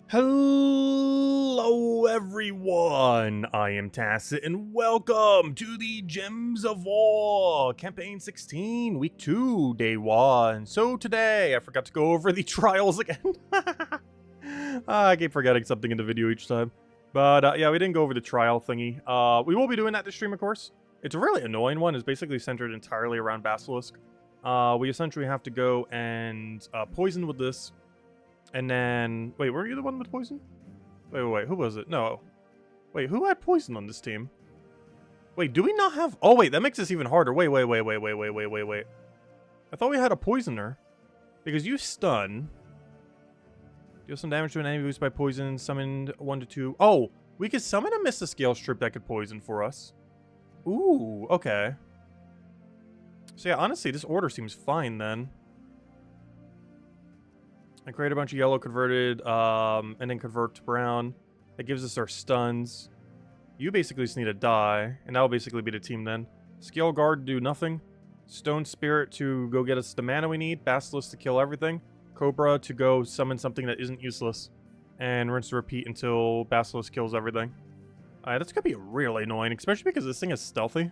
Hello everyone, I am Tacit and welcome to the Gems of War, Campaign 16, Week 2, Day 1. So today, I forgot to go over the trials again. I keep forgetting something in the video each time. But yeah, we didn't go over the trial thingy. We will be doing that this stream, of course. It's a really annoying one. It's basically centered entirely around Basilisk. We essentially have to go and poison with this. And then, wait, were you the one with poison? Wait, who was it? No. Wait, who had poison on this team? Wait, do we not have... Oh, wait, that makes this even harder. Wait. I thought we had a poisoner. Because you stun. Deal some damage to an enemy boosted by poison. Summoned 1 to 2. Oh, we could summon a Scale Strip that could poison for us. Ooh, okay. So yeah, honestly, this order seems fine then. I create a bunch of yellow converted, and then convert to brown. That gives us our stuns. You basically just need to die, and that'll basically be the team then. Scale Guard to do nothing. Stone Spirit to go get us the mana we need. Basilisk to kill everything. Cobra to go summon something that isn't useless. And rinse and repeat until Basilisk kills everything. That's gonna be really annoying, especially because this thing is stealthy.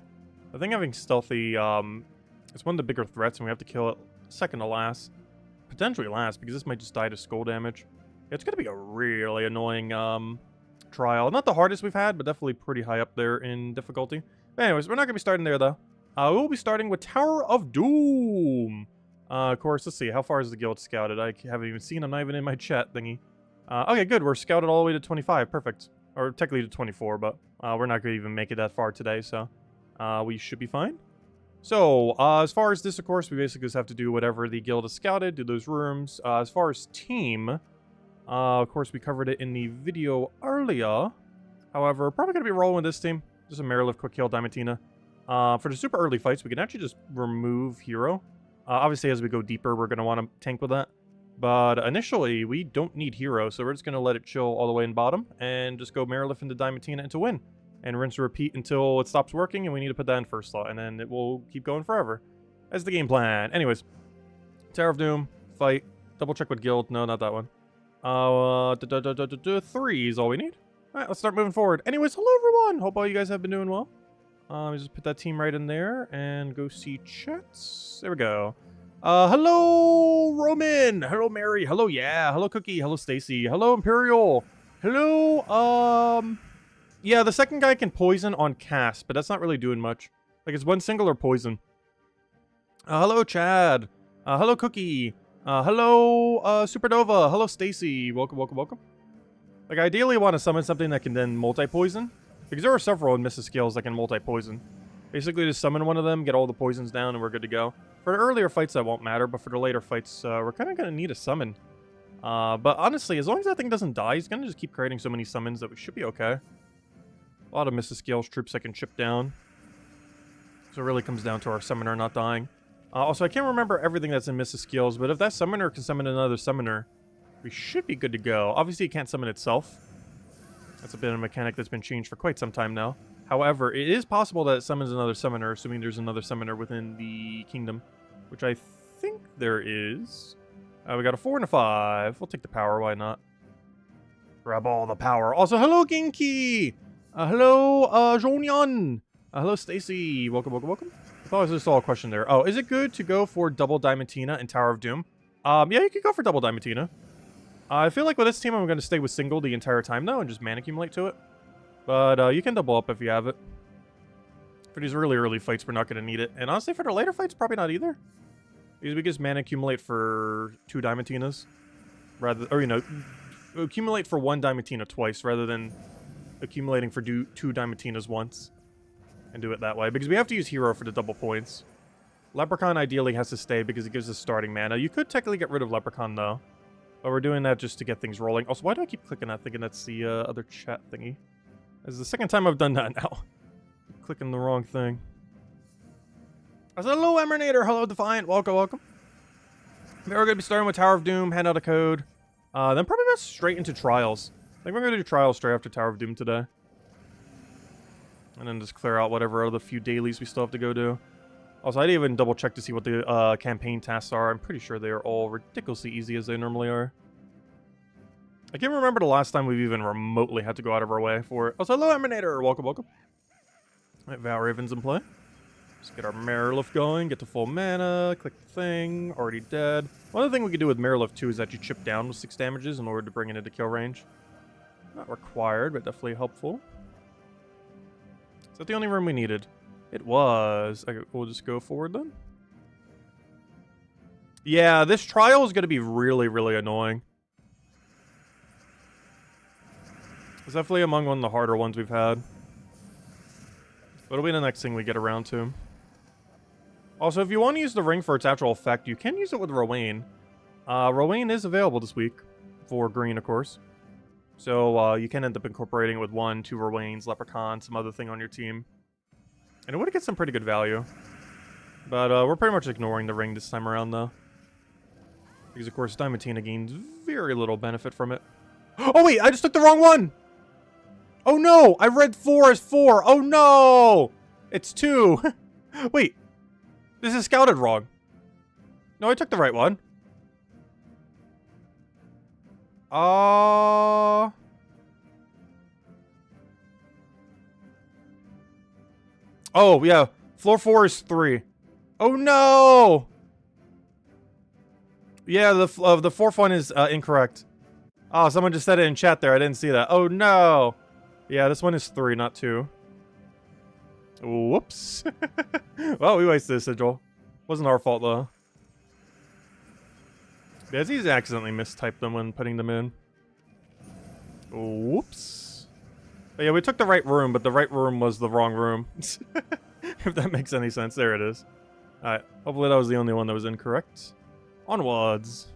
I think having stealthy, it's one of the bigger threats, and we have to kill it second to last. Potentially last, because this might just die to skull damage. It's going to be a really annoying trial. Not the hardest we've had, but definitely pretty high up there in difficulty. But anyways, we're not going to be starting there, though. We will be starting with Tower of Doom. Of course, let's see. How far is the guild scouted? I haven't even seen. I'm not even in my chat thingy. Okay, good. We're scouted all the way to 25. Perfect. Or technically to 24, but we're not going to even make it that far today, so we should be fine. So, as far as this, of course, we basically just have to do whatever the guild has scouted, do those rooms. As far as team, of course, we covered it in the video earlier. However, probably going to be rolling with this team. Just a Marilith, Quick Heal, Diamantina. For the super early fights, we can actually just remove Hero. Obviously, as we go deeper, we're going to want to tank with that. But initially, we don't need Hero, so we're just going to let it chill all the way in bottom and just go Marilith into Diamantina and to win. And rinse and repeat until it stops working, and we need to put that in first slot, and then it will keep going forever. That's the game plan. Anyways, Tower of Doom, fight, double check with guild. No, not that one. 3 is all we need. All right, let's start moving forward. Anyways, hello everyone. Hope all you guys have been doing well. Let me just put that team right in there and go see chats. There we go. Hello Roman. Hello Mary. Hello Hello Cookie. Hello Stacy. Hello Imperial. Hello yeah, the second guy can poison on cast, but that's not really doing much. Like, it's one singular poison. Hello, Chad. Hello, Cookie. Hello, Supernova. Hello, Stacy. Welcome. Like, I ideally want to summon something that can then multi-poison. Because there are several in Mrs. Scales that can multi-poison. Basically, just summon one of them, get all the poisons down, and we're good to go. For the earlier fights, that won't matter, but for the later fights, we're kind of going to need a summon. But honestly, as long as that thing doesn't die, he's going to just keep creating so many summons that we should be okay. A lot of Mrs. Scales troops I can chip down. So it really comes down to our summoner not dying. Also, I can't remember everything that's in Mrs. Scales, but if that summoner can summon another summoner, we should be good to go. Obviously, it can't summon itself. That's a bit of a mechanic that's been changed for quite some time now. However, it is possible that it summons another summoner, assuming there's another summoner within the kingdom, which I think there is. We got a 4 and a 5. We'll take the power, why not? Grab all the power. Also, hello, Ginky! Hello, Jonyan. Hello, Stacy. Welcome. I thought I just saw a question there. Oh, is it good to go for double Diamantina in Tower of Doom? Yeah, you could go for double Diamantina. I feel like with this team, I'm going to stay with single the entire time, though, and just mana accumulate to it. But you can double up if you have it. For these really early fights, we're not going to need it. And honestly, for the later fights, probably not either. Because we just mana accumulate for 2 Diamantinas. Or, you know, accumulate for 1 Diamantina twice, rather than accumulating for 2 Diamantinas once. And do it that way. Because we have to use Hero for the double points. Leprechaun ideally has to stay because it gives us starting mana. You could technically get rid of Leprechaun, though. But we're doing that just to get things rolling. Also, why do I keep clicking that, thinking that's the other chat thingy? This is the second time I've done that now. Clicking the wrong thing. I said, hello, Emernator. Hello, Defiant. Welcome. We're going to be starting with Tower of Doom, hand out a code. Then probably go straight into Trials. I think we're going to do Trials straight after Tower of Doom today. And then just clear out whatever other few dailies we still have to go do. Also, I didn't even double check to see what the campaign tasks are. I'm pretty sure they are all ridiculously easy as they normally are. I can't remember the last time we've even remotely had to go out of our way for it. Oh, so hello, Emanator. Welcome, welcome. All right, Val Raven's in play. Let's get our Marilith going, get to full mana, click the thing, already dead. One other thing we could do with Marilith too is that you chip down with 6 damages in order to bring it into kill range. Not required, but definitely helpful. Is that the only room we needed? It was. Okay, we'll just go forward then. Yeah, this trial is going to be really, really annoying. It's definitely among one of the harder ones we've had. But it'll be the next thing we get around to. Also, if you want to use the ring for its actual effect, you can use it with Rowan. Rowan is available this week for green, of course. So you can end up incorporating it with 1, 2 Rowains, Leprechaun, some other thing on your team. And it would get some pretty good value. But we're pretty much ignoring the ring this time around, though. Because, of course, Diamantina gains very little benefit from it. Oh, wait! I just took the wrong one! Oh, no! I read 4 as 4! Oh, no! It's 2! Wait. This is scouted wrong. No, I took the right one. Oh, yeah. Floor 4 is 3. Oh, no! Yeah, the 4th one is incorrect. Oh, someone just said it in chat there. I didn't see that. Oh, no. Yeah, this one is 3, not 2. Whoops. Well, we wasted a sigil. Wasn't our fault, though. Yeah, it's easy to accidentally mistype them when putting them in. Whoops. But yeah, we took the right room, but the right room was the wrong room. If that makes any sense. There it is. Alright, hopefully that was the only one that was incorrect. Onwards.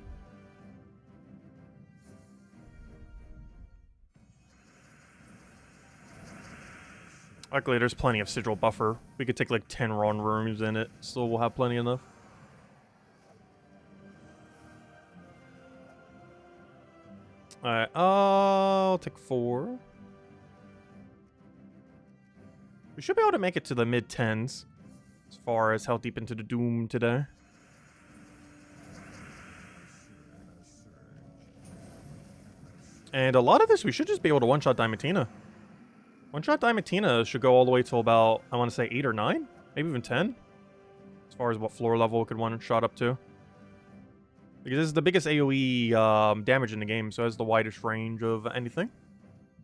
Luckily, there's plenty of sigil buffer. We could take like 10 wrong rooms in it, so we'll have plenty enough. Alright, I'll take 4. We should be able to make it to the mid-10s as far as how deep into the Doom today. And a lot of this, we should just be able to one-shot Diamantina. One-shot Diamantina should go all the way till about, I want to say 8 or 9? Maybe even 10? As far as what floor level it could one-shot up to. Because this is the biggest AoE damage in the game, so it has the widest range of anything.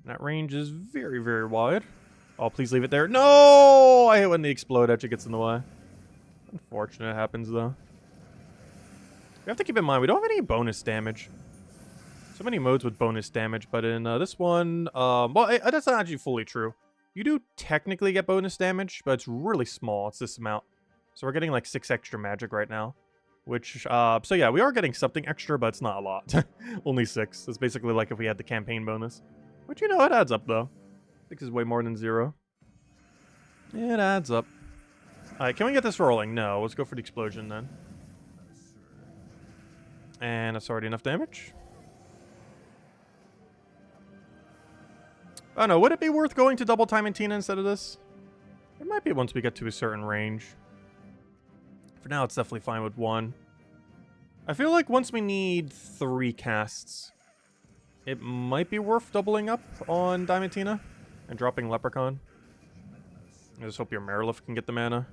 And that range is very, very wide. Oh, please leave it there. No! I hate when the explode actually gets in the way. Unfortunate it happens, though. We have to keep in mind, we don't have any bonus damage. So many modes with bonus damage, but in this one, well, that's not actually fully true. You do technically get bonus damage, but it's really small. It's this amount. So we're getting like 6 extra magic right now. Which, so yeah, we are getting something extra, but it's not a lot. Only 6. It's basically like if we had the campaign bonus. Which, you know, it adds up, though. 6 is way more than 0. It adds up. Alright, can we get this rolling? No, let's go for the explosion then. And that's already enough damage. Oh no, would it be worth going to double Diamantina instead of this? It might be once we get to a certain range. For now, it's definitely fine with 1. I feel like once we need 3 casts, it might be worth doubling up on Diamantina and dropping Leprechaun. I just hope your Marilith can get the mana.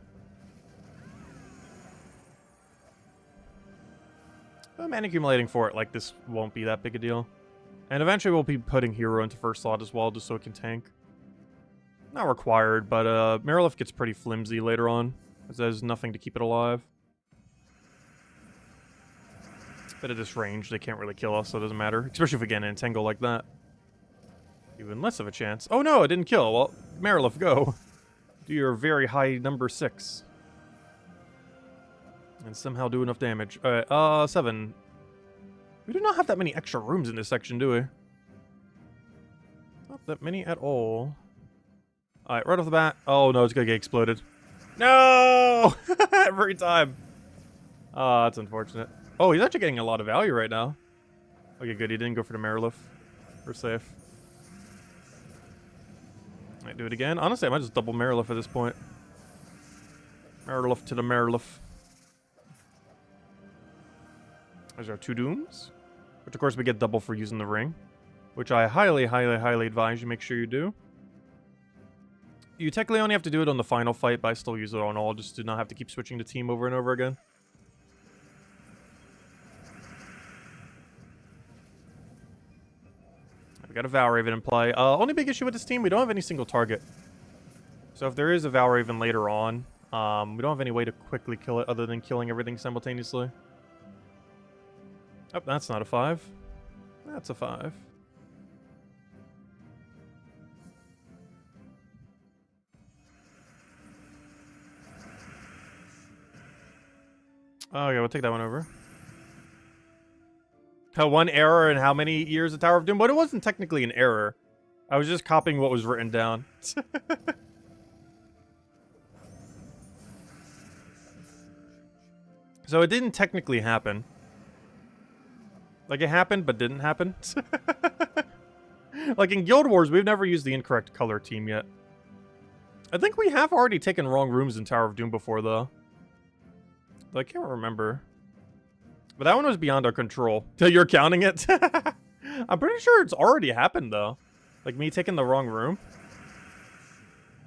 But mana accumulating for it like this won't be that big a deal. And eventually we'll be putting Hero into first slot as well, just so it can tank. Not required, but Marilith gets pretty flimsy later on, as there's nothing to keep it alive. But at this range, they can't really kill us, so it doesn't matter. Especially if we get an Entangle like that. Even less of a chance. Oh no, it didn't kill. Well, Marilith, go. Do your very high number 6. And somehow do enough damage. Alright, 7. We do not have that many extra rooms in this section, do we? Not that many at all. Alright, right off the bat. Oh no, it's gonna get exploded. No! Every time. Oh, that's unfortunate. Oh, he's actually getting a lot of value right now. Okay, good. He didn't go for the Marilith. We're safe. Might do it again. Honestly, I might just double Marilith at this point. Marilith to the Marilith. There's our 2 Dooms. Which, of course, we get double for using the ring. which I highly, highly, highly advise you make sure you do. You technically only have to do it on the final fight, but I still use it on all, just to not have to keep switching the team over and over again. We got a Valraven in play. Only big issue with this team, we don't have any single target. So if there is a Valraven later on, we don't have any way to quickly kill it other than killing everything simultaneously. Oh, that's not a 5. That's a 5. Oh, yeah, we'll take that one over. One error in how many years of Tower of Doom? But it wasn't technically an error. I was just copying what was written down. So it didn't technically happen. Like, it happened, but didn't happen. Like, in Guild Wars, we've never used the incorrect color team yet. I think we have already taken wrong rooms in Tower of Doom before, though. I can't remember. But that one was beyond our control. Till you're counting it? I'm pretty sure it's already happened, though. Like, me taking the wrong room.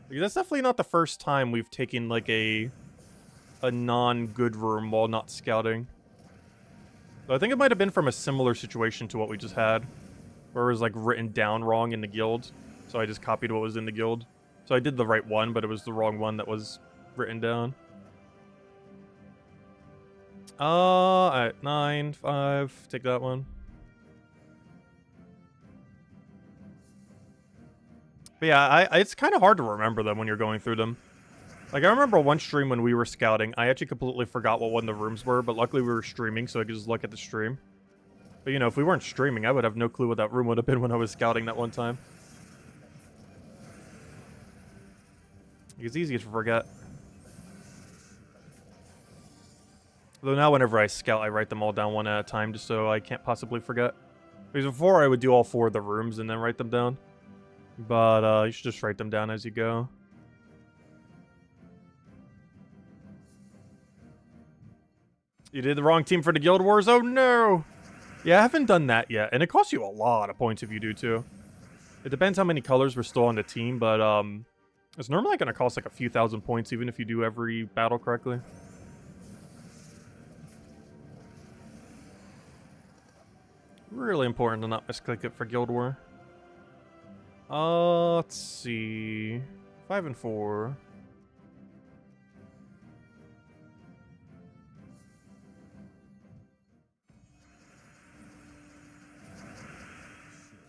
Like, that's definitely not the first time we've taken, like, a non-good room while not scouting. So I think it might have been from a similar situation to what we just had. Where it was, like, written down wrong in the guild. So I just copied what was in the guild. So I did the right one, but it was the wrong one that was written down. Alright, 9, 5, take that one. But yeah, it's kind of hard to remember them when you're going through them. Like, I remember one stream when we were scouting, I actually completely forgot what one of the rooms were, but luckily we were streaming, so I could just look at the stream. But, you know, if we weren't streaming, I would have no clue what that room would have been when I was scouting that one time. It's easy to forget. Though now whenever I scout, I write them all down one at a time just so I can't possibly forget. Because before I would do all 4 of the rooms and then write them down. But you should just write them down as you go. You did the wrong team for the Guild Wars? Oh no! Yeah, I haven't done that yet. And it costs you a lot of points if you do too. It depends how many colors were still on the team, but it's normally going to cost like a few thousand points even if you do every battle correctly. Really important to not misclick it for Guild War. Let's see. 5 and 4.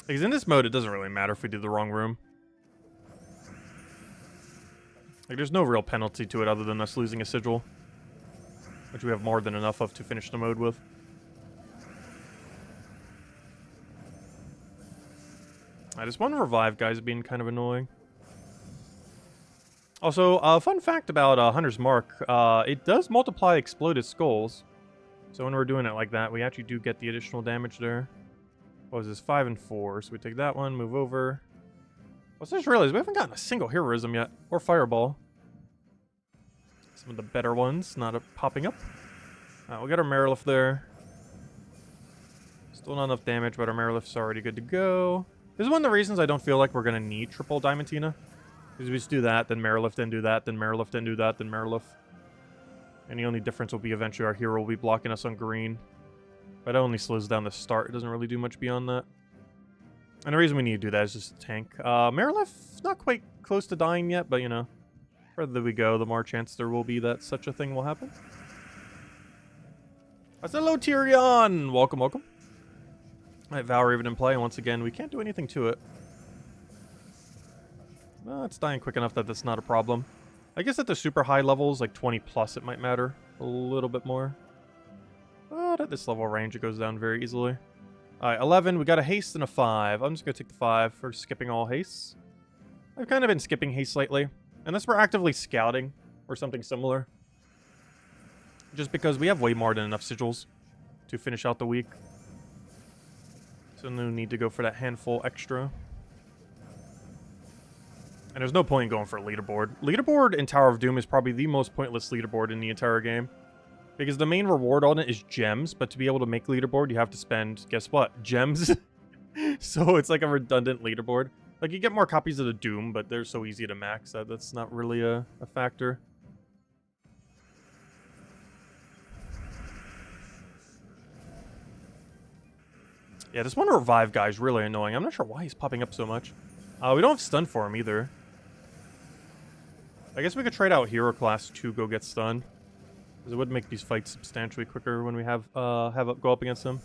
Because in this mode, it doesn't really matter if we do the wrong room. Like, there's no real penalty to it other than us losing a sigil. Which we have more than enough of to finish the mode with. This one revive guy's being kind of annoying. Also, fun fact about Hunter's Mark, it does multiply exploded skulls. So when we're doing it like that, we actually do get the additional damage there. What was this? 5 and 4. So we take that one, move over. Well, so I just realized we haven't gotten a single heroism yet. Or fireball. Some of the better ones not popping up. We got our Marilith there. Still not enough damage, but our Marilith's already good to go. This is one of the reasons I don't feel like we're going to need triple Diamantina. Because we just do that, then Marilith, then do that, then Marilith, then do that, then Marilith. And the only difference will be eventually our hero will be blocking us on green. But it only slows down the start. It doesn't really do much beyond that. And the reason we need to do that is just to tank. Marilith's not quite close to dying yet, but you know. The further we go, the more chance there will be that such a thing will happen. Hello, Tyrion! Welcome, welcome. Alright, Valraven in play, and once again, we can't do anything to it. No, it's dying quick enough that that's not a problem. I guess at the super high levels, like 20 plus, it might matter a little bit more. But at this level range, it goes down very easily. Alright, 11, we got a haste and a 5. I'm just going to take the 5 for skipping all hastes. I've kind of been skipping haste lately, unless we're actively scouting or something similar. Just because we have way more than enough sigils to finish out the week. So no need to go for that handful extra. And there's no point in going for a leaderboard. Leaderboard in Tower of Doom is probably the most pointless leaderboard in the entire game. Because the main reward on it is gems, but to be able to make leaderboard, you have to spend, guess what, gems? So it's like a redundant leaderboard. Like, you get more copies of the Doom, but they're so easy to max that that's not really a factor. Yeah, this one revive guy is really annoying. I'm not sure why he's popping up so much. We don't have stun for him either. I guess we could trade out hero class to go get stun, because it would make these fights substantially quicker when we have go up against him.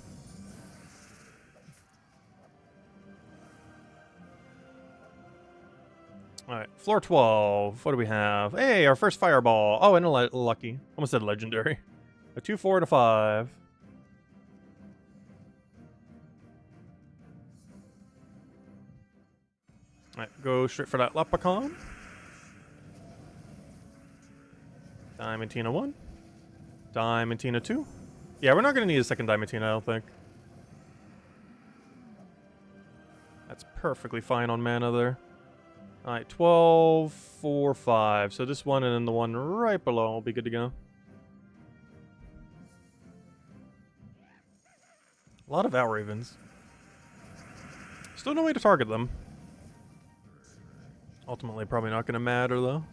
Alright, floor 12. What do we have? Hey, our first fireball. Oh, and a lucky. Almost said legendary. A 2, 4, and a 5. Alright, go straight for that Leprechaun. Diamantina 1. Diamantina 2. Yeah, we're not going to need a second Diamantina, I don't think. That's perfectly fine on mana there. Alright, 12, 4, 5. So this one and then the one right below will be good to go. A lot of Outravens. Still no way to target them. Ultimately, probably not going to matter, though.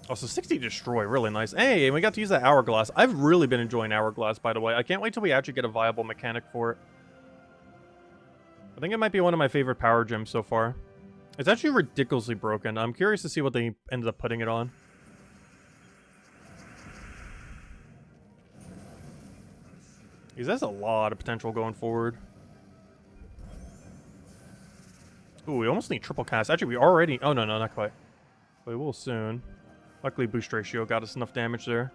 Also, 60 Destroy, really nice. Hey, and we got to use that Hourglass. I've really been enjoying Hourglass, by the way. I can't wait till we actually get a viable mechanic for it. I think it might be one of my favorite power gems so far. It's actually ridiculously broken. I'm curious to see what they ended up putting it on. Because that's a lot of potential going forward. Ooh, we almost need triple cast. Actually, we already... Oh, no, not quite. We will soon. Luckily, boost ratio got us enough damage there.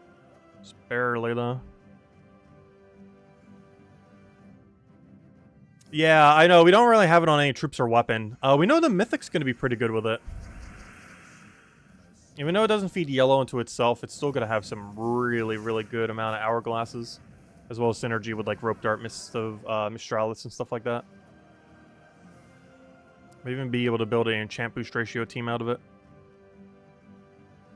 Just barely, though. Yeah, I know. We don't really have it on any troops or weapon. We know the Mythic's going to be pretty good with it. Even though it doesn't feed yellow into itself, it's still going to have some really, really good amount of Hourglasses. As well as synergy with, like, Rope Dart, Mist of Mistralis, and stuff like that. We'll even be able to build an enchant boost ratio team out of it.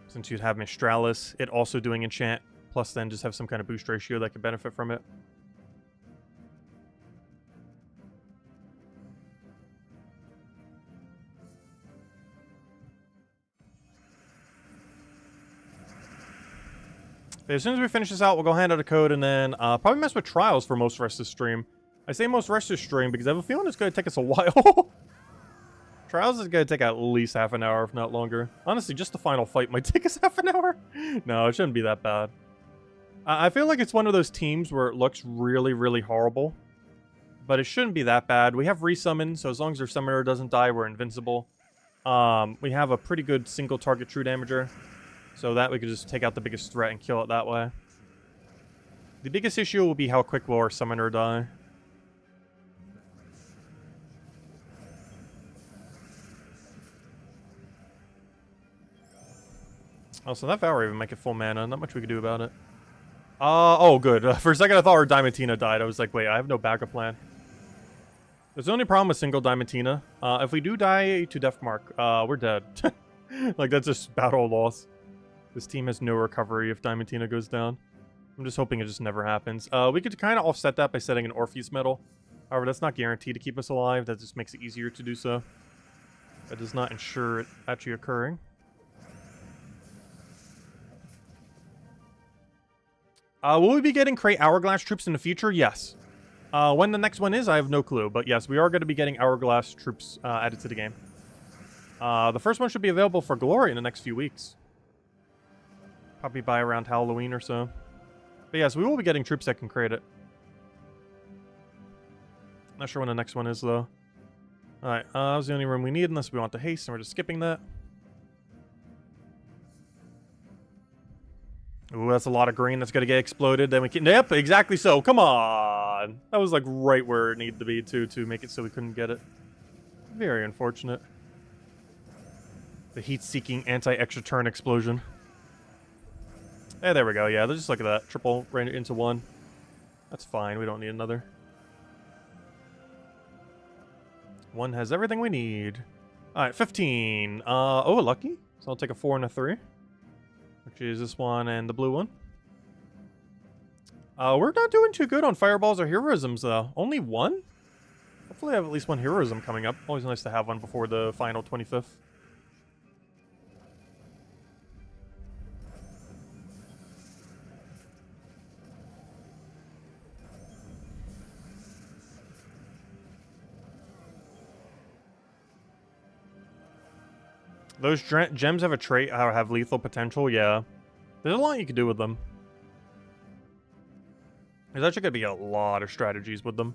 Since you'd have Mistralis, it also doing enchant, plus then just have some kind of boost ratio that could benefit from it. As soon as we finish this out, we'll go hand out a code and then probably mess with trials for most of the rest of the stream. I say most rest of the stream because I have a feeling it's going to take us a while. Trials is going to take at least half an hour, if not longer. Honestly, just the final fight might take us half an hour. No, it shouldn't be that bad. I feel like it's one of those teams where it looks really, really horrible. But it shouldn't be that bad. We have resummon, so as long as their summoner doesn't die, we're invincible. We have a pretty good single target true damager. So that we could just take out the biggest threat and kill it that way. The biggest issue will be how quick will our summoner die. Oh, so that Valraven might get full mana. Not much we could do about it. Oh, good. For a second, I thought our Diamantina died. I was like, wait, I have no backup plan. There's the only problem with single Diamantina. If we do die to Deathmark, we're dead. Like, that's just battle loss. This team has no recovery if Diamantina goes down. I'm just hoping it just never happens. We could kind of offset that by setting an Orpheus medal. However, that's not guaranteed to keep us alive. That just makes it easier to do so. That does not ensure it actually occurring. Will we be getting Crate Hourglass troops in the future? Yes. When the next one is, I have no clue. But yes, we are going to be getting Hourglass troops added to the game. The first one should be available for Glory in the next few weeks. Probably by around Halloween or so. But yes, we will be getting troops that can create it. Not sure when the next one is, though. Alright, that was the only room we need unless we want to haste, and we're just skipping that. Ooh, that's a lot of green that's going to get exploded. Then we can... Yep, exactly so. Come on! That was, like, right where it needed to be, too, to make it so we couldn't get it. Very unfortunate. The heat-seeking anti-extra turn explosion. Hey, there we go. Yeah, just look at that. Triple ran into one. That's fine. We don't need another. One has everything we need. Alright, 15. Oh, a lucky. So I'll take a 4 and a 3. Which is this one and the blue one. We're not doing too good on fireballs or heroisms, though. Only one? Hopefully I have at least one heroism coming up. Always nice to have one before the final 25th. Those gems have a trait, have lethal potential, yeah. There's a lot you can do with them. There's actually going to be a lot of strategies with them.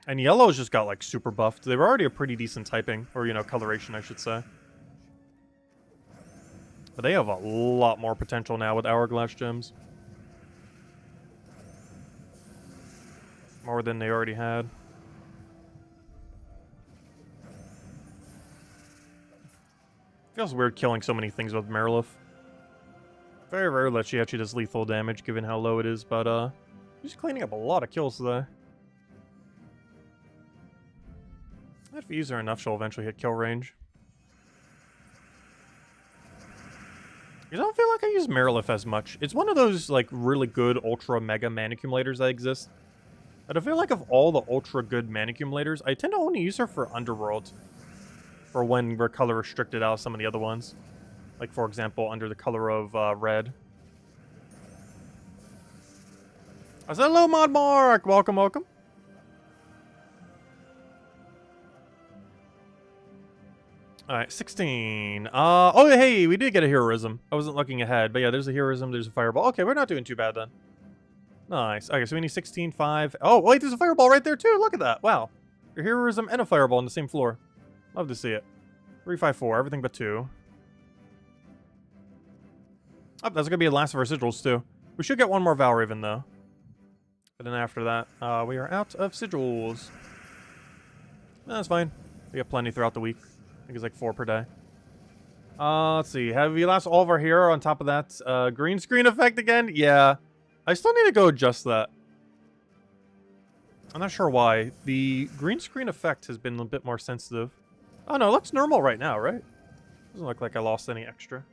And yellow's just got, like, super buffed. They were already a pretty decent typing. Or, you know, coloration, I should say. But they have a lot more potential now with Hourglass gems. More than they already had. Feels weird killing so many things with Marilith. Very rare that she actually does lethal damage, given how low it is, but, she's cleaning up a lot of kills today. If you use her enough, she'll eventually hit kill range. I don't feel like I use Marilith as much. It's one of those, like, really good ultra mega mana accumulators that exist. But I feel like of all the ultra good mana accumulators, I tend to only use her for Underworld. For when we're color restricted out of some of the other ones. Like, for example, under the color of red. I said, hello, Mod Mark! Welcome, welcome. Alright, 16. Oh, hey, we did get a heroism. I wasn't looking ahead, but yeah, there's a heroism, there's a fireball. Okay, we're not doing too bad then. Nice. Okay, so we need 16, 5. Oh, wait, there's a fireball right there too. Look at that. Wow. Your heroism and a fireball on the same floor. Love to see it. 3, 5, 4, everything but 2. Oh, that's going to be the last of our sigils, too. We should get one more Valraven, though. But then after that, we are out of sigils. That's fine. We have plenty throughout the week. I think it's like 4 per day. Let's see. Have we lost all of our hero on top of that? Green screen effect again? Yeah. I still need to go adjust that. I'm not sure why. The green screen effect has been a bit more sensitive. Oh, no. It looks normal right now, right? Doesn't look like I lost any extra.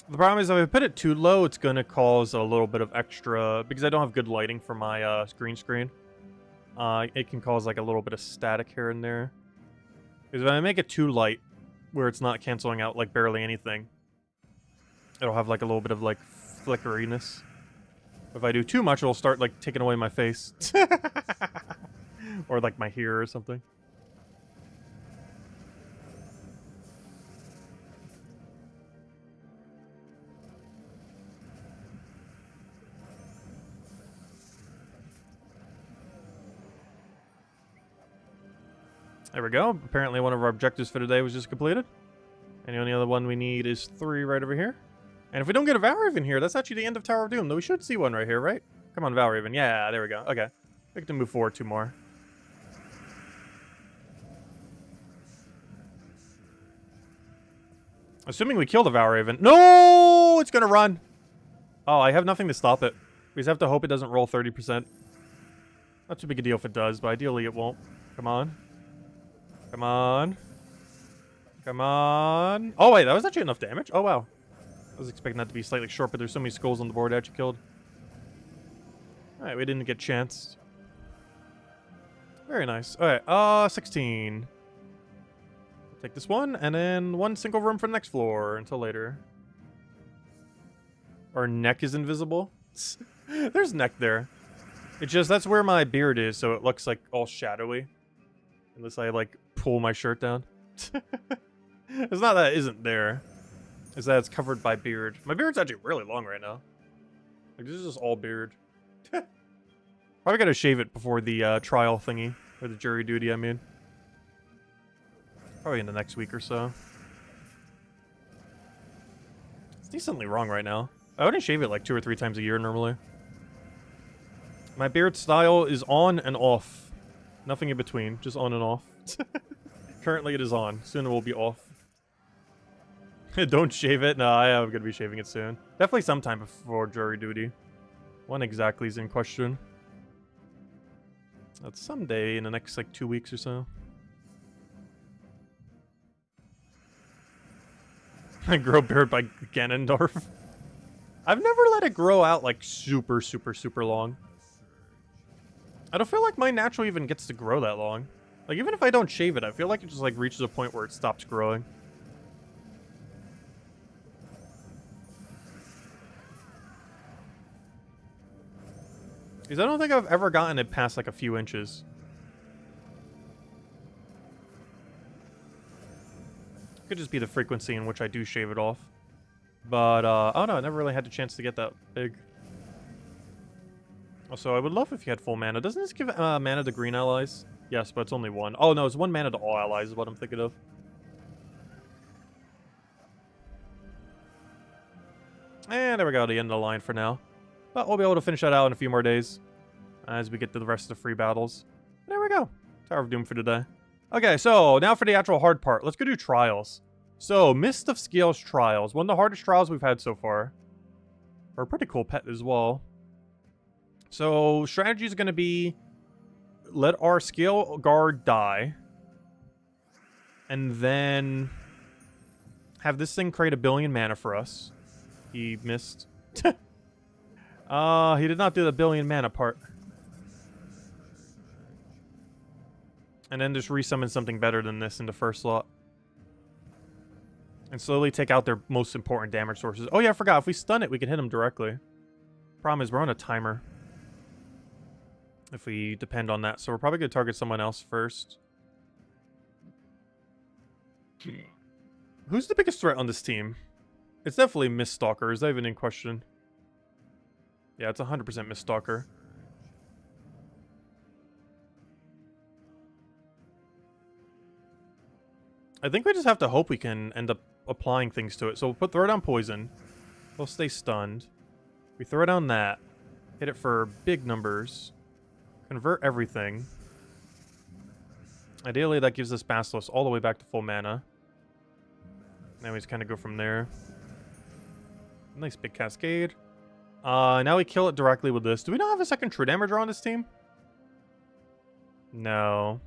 The problem is if I put it too low, it's going to cause a little bit of extra... Because I don't have good lighting for my green screen. It can cause like a little bit of static here and there. Because if I make it too light, where it's not canceling out like barely anything, it'll have like a little bit of like flickeriness. If I do too much, it'll start like taking away my face. Or like my hair or something. There we go. Apparently one of our objectives for today was just completed. And the only other one we need is 3 right over here. And if we don't get a Valraven here, that's actually the end of Tower of Doom. Though we should see one right here, right? Come on, Valraven. Yeah, there we go. Okay. We have to move forward 2 more. Assuming we kill the Valraven. No! It's gonna run! Oh, I have nothing to stop it. We just have to hope it doesn't roll 30%. Not too big a deal if it does, but ideally it won't. Come on. Come on. Come on. Oh, wait, that was actually enough damage? Oh, wow. I was expecting that to be slightly short, but there's so many skulls on the board I actually killed. Alright, we didn't get chanced. Very nice. Alright, 16. Take this one, and then 1 single room for the next floor until later. Our neck is invisible. There's neck there. It's just, that's where my beard is, so it looks like all shadowy. Unless I, like, pull my shirt down. It's not that it isn't there. It's that it's covered by beard. My beard's actually really long right now. Like, this is just all beard. Probably gotta shave it before the trial thingy. Or the jury duty, I mean. Probably in the next week or so. It's decently long right now. I wouldn't shave it like 2 or 3 times a year normally. My beard style is on and off. Nothing in between, just on and off. Currently it is on. Soon it will be off. Don't shave it? No, I am going to be shaving it soon. Definitely sometime before jury duty. When exactly is in question. That's someday in the next like 2 weeks or so. Grow beard by Ganondorf. I've never let it grow out like super, super, super long. I don't feel like mine naturally even gets to grow that long. Like, even if I don't shave it, I feel like it just, like, reaches a point where it stops growing. Because I don't think I've ever gotten it past, like, a few inches. Could just be the frequency in which I do shave it off. But, oh no, I never really had the chance to get that big. Also, I would love if you had full mana. Doesn't this give mana to green allies? Yes, but it's only one. Oh no, it's one mana to all allies is what I'm thinking of. And there we go, the end of the line for now. But we'll be able to finish that out in a few more days as we get to the rest of the free battles. There we go. Tower of Doom for today. Okay, so now for the actual hard part. Let's go do trials. So, Mist of Scales trials. One of the hardest trials we've had so far. Or a pretty cool pet as well. So, strategy is going to be let our Scale Guard die. And then have this thing create 1 billion mana for us. He missed. He did not do the 1 billion mana part. And then just resummon something better than this in the first slot. And slowly take out their most important damage sources. Oh yeah, I forgot. If we stun it, we can hit them directly. Problem is, we're on a timer. If we depend on that. So we're probably going to target someone else first. Who's the biggest threat on this team? It's definitely Miststalker. Is that even in question? Yeah, it's 100% Miststalker. I think we just have to hope we can end up applying things to it. So we'll throw down poison. We'll stay stunned. We throw down that. Hit it for big numbers. Convert everything. Ideally, that gives us Basilisk all the way back to full mana. Now we just kind of go from there. Nice big cascade. Now we kill it directly with this. Do we not have a second True Damager on this team? No.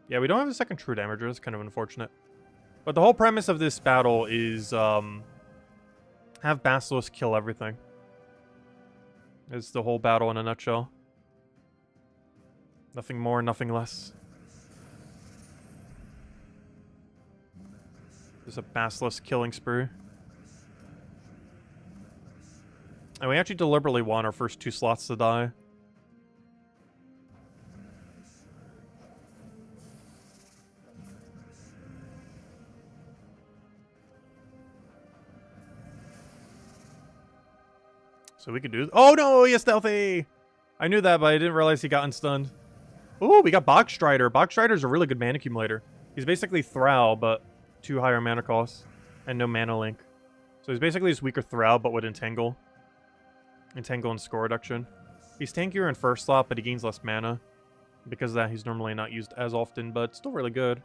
Yeah, we don't have a second True Damager. That's kind of unfortunate. But the whole premise of this battle is have Basilisk kill everything. It's the whole battle in a nutshell. Nothing more, nothing less. There's a Basilisk killing spree. And we actually deliberately want our first 2 slots to die. So we could do... Oh no, he is stealthy! I knew that, but I didn't realize he got unstunned. Ooh, we got Bogstrider. Bogstrider's a really good mana accumulator. He's basically Thrall, but 2 higher mana costs. And no mana link. So he's basically just weaker Thrall, but with Entangle. Entangle and score reduction. He's tankier in first slot, but he gains less mana. Because of that, he's normally not used as often, but still really good.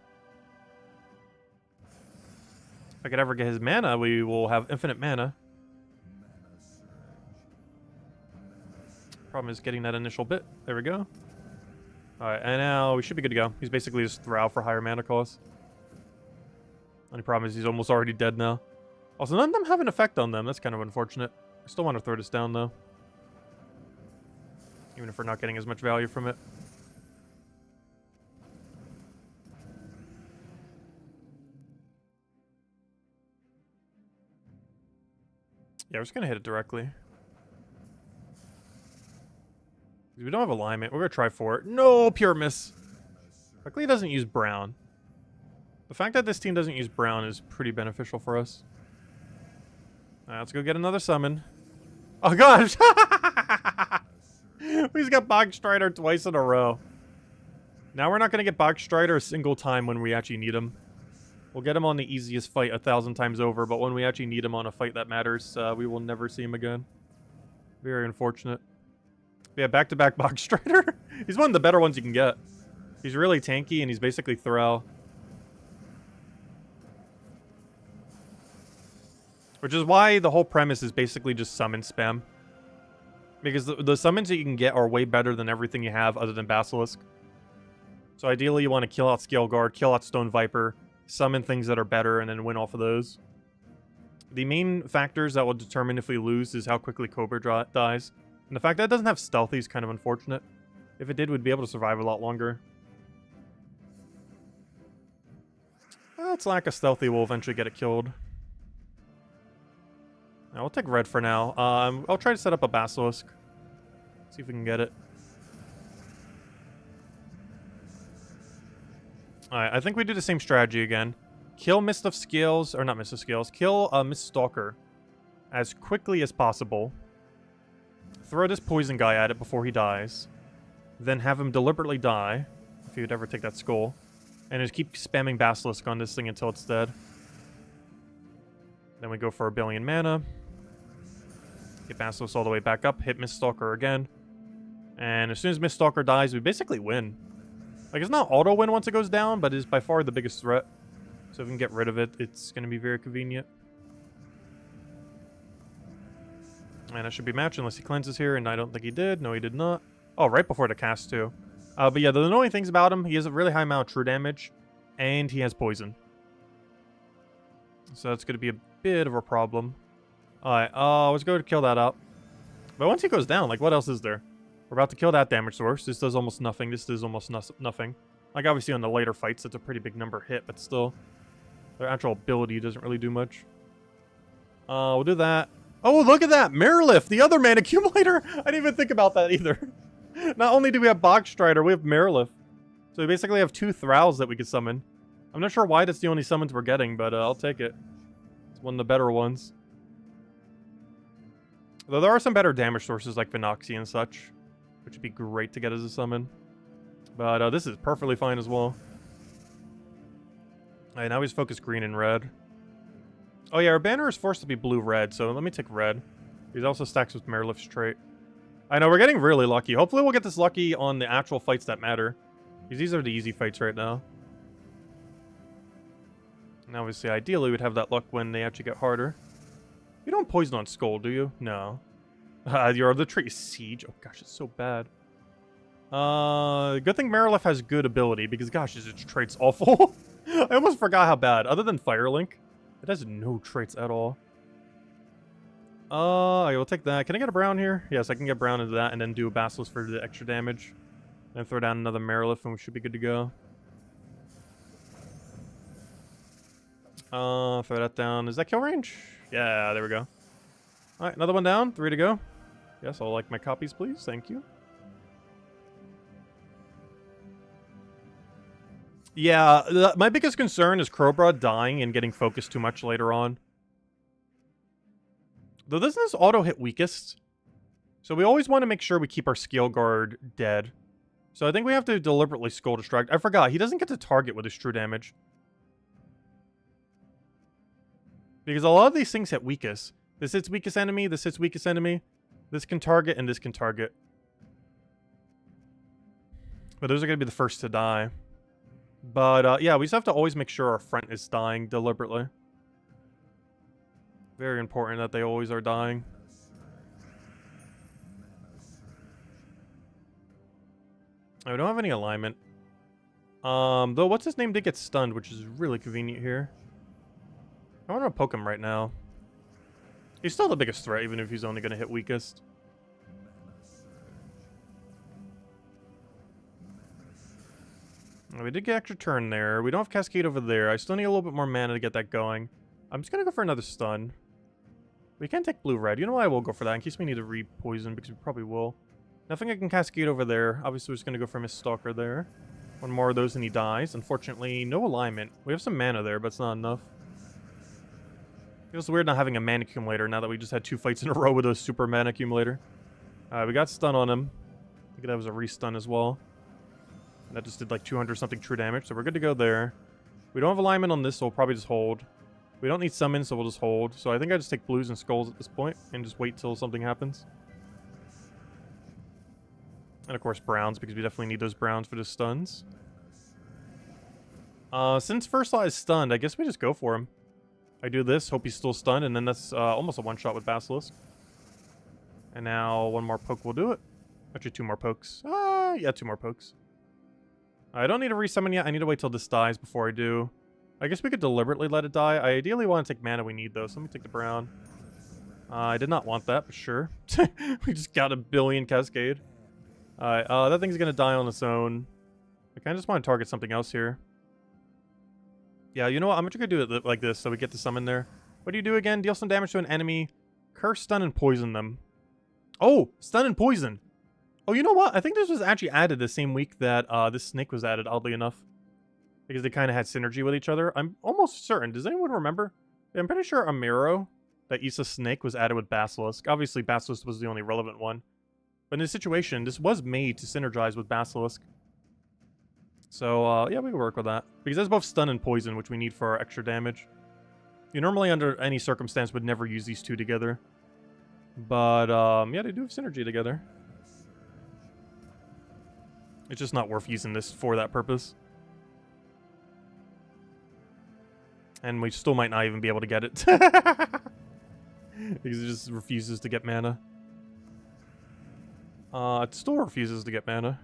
If I could ever get his mana, we will have infinite mana. Problem is getting that initial bit. There we go. Alright, and now we should be good to go. He's basically just Thrall for higher mana cost. Only problem is he's almost already dead now. Also, none of them have an effect on them. That's kind of unfortunate. I still want to throw this down, though. Even if we're not getting as much value from it. Yeah, we're just going to hit it directly. We don't have alignment. We're going to try for it. No, pure miss. Luckily, it doesn't use brown. The fact that this team doesn't use brown is pretty beneficial for us. Alright, let's go get another summon. Oh, gosh! We just got Bogstrider twice in a row. Now we're not going to get Bogstrider a single time when we actually need him. We'll get him on the easiest fight 1,000 times over, but when we actually need him on a fight that matters, we will never see him again. Very unfortunate. Yeah, back-to-back Bogstrider. He's one of the better ones you can get. He's really tanky, and he's basically Thrall. Which is why the whole premise is basically just summon spam. Because the summons that you can get are way better than everything you have other than Basilisk. So ideally you want to kill out Scale Guard, kill out Stone Viper, summon things that are better and then win off of those. The main factors that will determine if we lose is how quickly Cobra dies. And the fact that it doesn't have stealthy is kind of unfortunate. If it did, we'd be able to survive a lot longer. Its lack of stealthy will eventually get it killed. Now, we'll take red for now. I'll try to set up a Basilisk. See if we can get it. Alright, I think we do the same strategy again. Kill Mist of Scales, or not Mist of Scales, kill Mist Stalker as quickly as possible. Throw this poison guy at it before he dies. Then have him deliberately die, if he would ever take that skull. And just keep spamming Basilisk on this thing until it's dead. Then we go for a billion mana. Get Basilisk all the way back up, hit Miststalker again. And as soon as Miststalker dies, we basically win. Like, it's not auto-win once it goes down, but it is by far the biggest threat. So if we can get rid of it, it's going to be very convenient. And it should be matched unless he cleanses here, and I don't think he did. No, he did not. Oh, right before the cast, too. But yeah, the annoying things about him, he has a really high amount of true damage, and he has poison. So that's going to be a bit of a problem. Alright, let's go to kill that up. But once he goes down, like, what else is there? We're about to kill that damage source. This does almost nothing. This does almost nothing. Like, obviously on the later fights, it's a pretty big number hit, but still. Their actual ability doesn't really do much. We'll do that. Oh, look at that! Marilith, the other mana accumulator! I didn't even think about that either. Not only do we have Bog Strider, we have Marilith. So we basically have 2 Thralls that we could summon. I'm not sure why that's the only summons we're getting, but I'll take it. It's one of the better ones. Though there are some better damage sources like Vinoxy and such, which would be great to get as a summon. But this is perfectly fine as well. Alright, now we just focus green and red. Oh yeah, our banner is forced to be blue-red, so let me take red. He also stacks with Marilith's trait. I know, we're getting really lucky. Hopefully we'll get this lucky on the actual fights that matter. Because these are the easy fights right now. And obviously, ideally, we'd have that luck when they actually get harder. You don't poison on Skull, do you? No. Your other trait is Siege. Oh gosh, it's so bad. Good thing Marilith has good ability, because gosh, its trait's awful. I almost forgot how bad. Other than Firelink, it has no traits at all. I will take that. Can I get a brown here? Yes, I can get brown into that and then do a Basilisk for the extra damage. Then throw down another Marilith and we should be good to go. Throw that down. Is that kill range? Yeah, there we go. Alright, another one down. 3 to go. Yes, I'll like my copies, please. Thank you. Yeah, my biggest concern is Crowbra dying and getting focused too much later on. Though doesn't this auto hit weakest? So we always want to make sure we keep our Scale Guard dead. So I think we have to deliberately Skull Distract. I forgot, he doesn't get to target with his true damage. Because a lot of these things hit weakest. This hits weakest enemy, this hits weakest enemy. This can target, and this can target. But those are going to be the first to die. But, yeah, we just have to always make sure our front is dying deliberately. Very important that they always are dying. Oh, we don't have any alignment. Though, what's his name did get stunned, which is really convenient here. I want to poke him right now. He's still the biggest threat, even if he's only going to hit weakest. We did get extra turn there. We don't have Cascade over there. I still need a little bit more mana to get that going. I'm just going to go for another stun. We can take blue-red. You know what? I will go for that in case we need to re-poison, because we probably will. Nothing I can Cascade over there. Obviously, we're just going to go for Miststalker there. One more of those and he dies. Unfortunately, no alignment. We have some mana there, but it's not enough. Feels weird not having a mana accumulator now that we just had 2 fights in a row with a super mana accumulator. We got stun on him. I think that was a re-stun as well. And that just did like 200 something true damage, so we're good to go there. We don't have alignment on this, so we'll probably just hold. We don't need summon, so we'll just hold. So I think I just take blues and skulls at this point and just wait till something happens. And of course browns, because we definitely need those browns for the stuns. Since First Law is stunned, I guess we just go for him. I do this, hope he's still stunned, and then that's almost a one-shot with Basilisk. And now 1 more poke will do it. Actually, 2 more pokes. Yeah, 2 more pokes. I don't need to resummon yet. I need to wait till this dies before I do. I guess we could deliberately let it die. I ideally want to take mana we need, though, so let me take the brown. I did not want that, but sure. We just got a billion Cascade. Alright, that thing's gonna die on its own. I kinda just want to target something else here. Yeah, you know what? I'm just gonna do it like this so we get the summon there. What do you do again? Deal some damage to an enemy. Curse, stun, and poison them. Oh! Stun and poison! Oh, you know what? I think this was actually added the same week that this snake was added, oddly enough. Because they kind of had synergy with each other. I'm almost certain. Does anyone remember? I'm pretty sure Amiro, that Issa snake, was added with Basilisk. Obviously, Basilisk was the only relevant one. But in this situation, this was made to synergize with Basilisk. So, yeah, we can work with that. Because that's both stun and poison, which we need for our extra damage. You normally, under any circumstance, would never use these two together. But, yeah, they do have synergy together. It's just not worth using this for that purpose. And we still might not even be able to get it. Because it just refuses to get mana. It still refuses to get mana.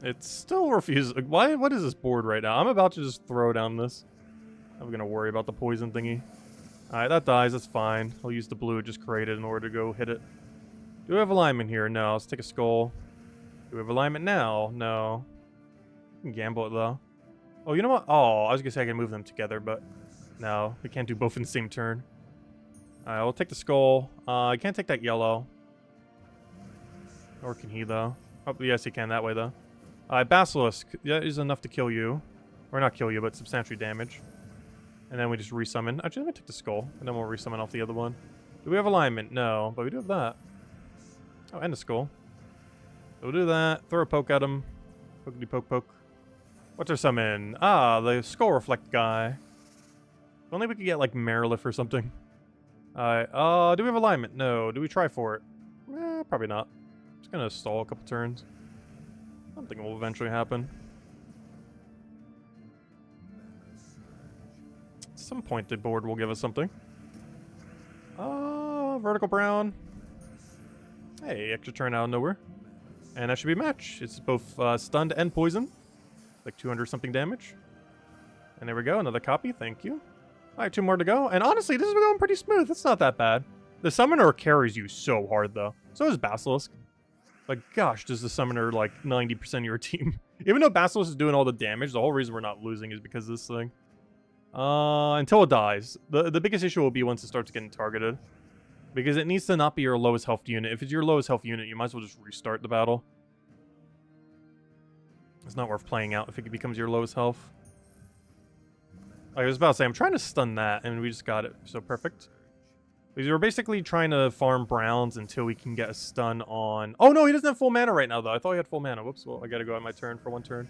It still refuses. Why? What is this board right now? I'm about to just throw down this. I'm gonna worry about the poison thingy. Alright, that dies. That's fine. I'll use the blue it just created in order to go hit it. Do we have alignment here? No. Let's take a skull. Do we have alignment now? No. We can gamble it, though. Oh, you know what? Oh, I was gonna say I can move them together, but no. We can't do both in the same turn. Alright, we'll take the skull. I can't take that yellow. Or can he, though? Oh, yes, he can that way, though. Basilisk. That is enough to kill you. Or not kill you, but substantially damage. And then we just resummon. Actually, let me take the skull, and then we'll resummon off the other one. Do we have alignment? No, but we do have that. Oh, and a skull. So we'll do that. Throw a poke at him. Pokety poke poke. What's our summon? Ah, the skull reflect guy. If only we could get, like, Marilith or something. Alright, do we have alignment? No. Do we try for it? Probably not. Just gonna stall a couple turns. Something will eventually happen. At some point the board will give us something. Vertical brown. Hey, extra turn out of nowhere. And that should be a match. It's both stunned and poison. Like 200 something damage. And there we go, another copy, thank you. Alright, 2 more to go. And honestly, this is going pretty smooth. It's not that bad. The summoner carries you so hard, though. So does Basilisk. Like, gosh, does the summoner, like, 90% of your team. Even though Basilisk is doing all the damage, the whole reason we're not losing is because of this thing. Until it dies. The biggest issue will be once it starts getting targeted. Because it needs to not be your lowest health unit. If it's your lowest health unit, you might as well just restart the battle. It's not worth playing out if it becomes your lowest health. I was about to say, I'm trying to stun that, and we just got it. So perfect. Because we're basically trying to farm browns until we can get a stun on... Oh, no, he doesn't have full mana right now, though. I thought he had full mana. Whoops, well, I gotta go out of my turn for 1 turn.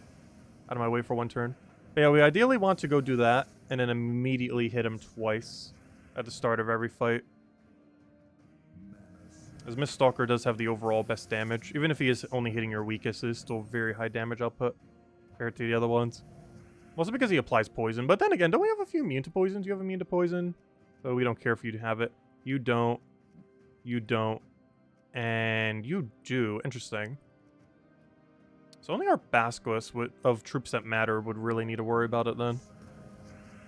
Out of my way for 1 turn. But yeah, we ideally want to go do that, and then immediately hit him twice at the start of every fight. As Miststalker does have the overall best damage. Even if he is only hitting your weakest, it is still very high damage output compared to the other ones. Also because he applies poison. But then again, don't we have a few immune to poison? Do you have immune to poison? So we don't care for you to have it. You don't. You don't. And you do. Interesting. So only our Basilisk of troops that matter would really need to worry about it then.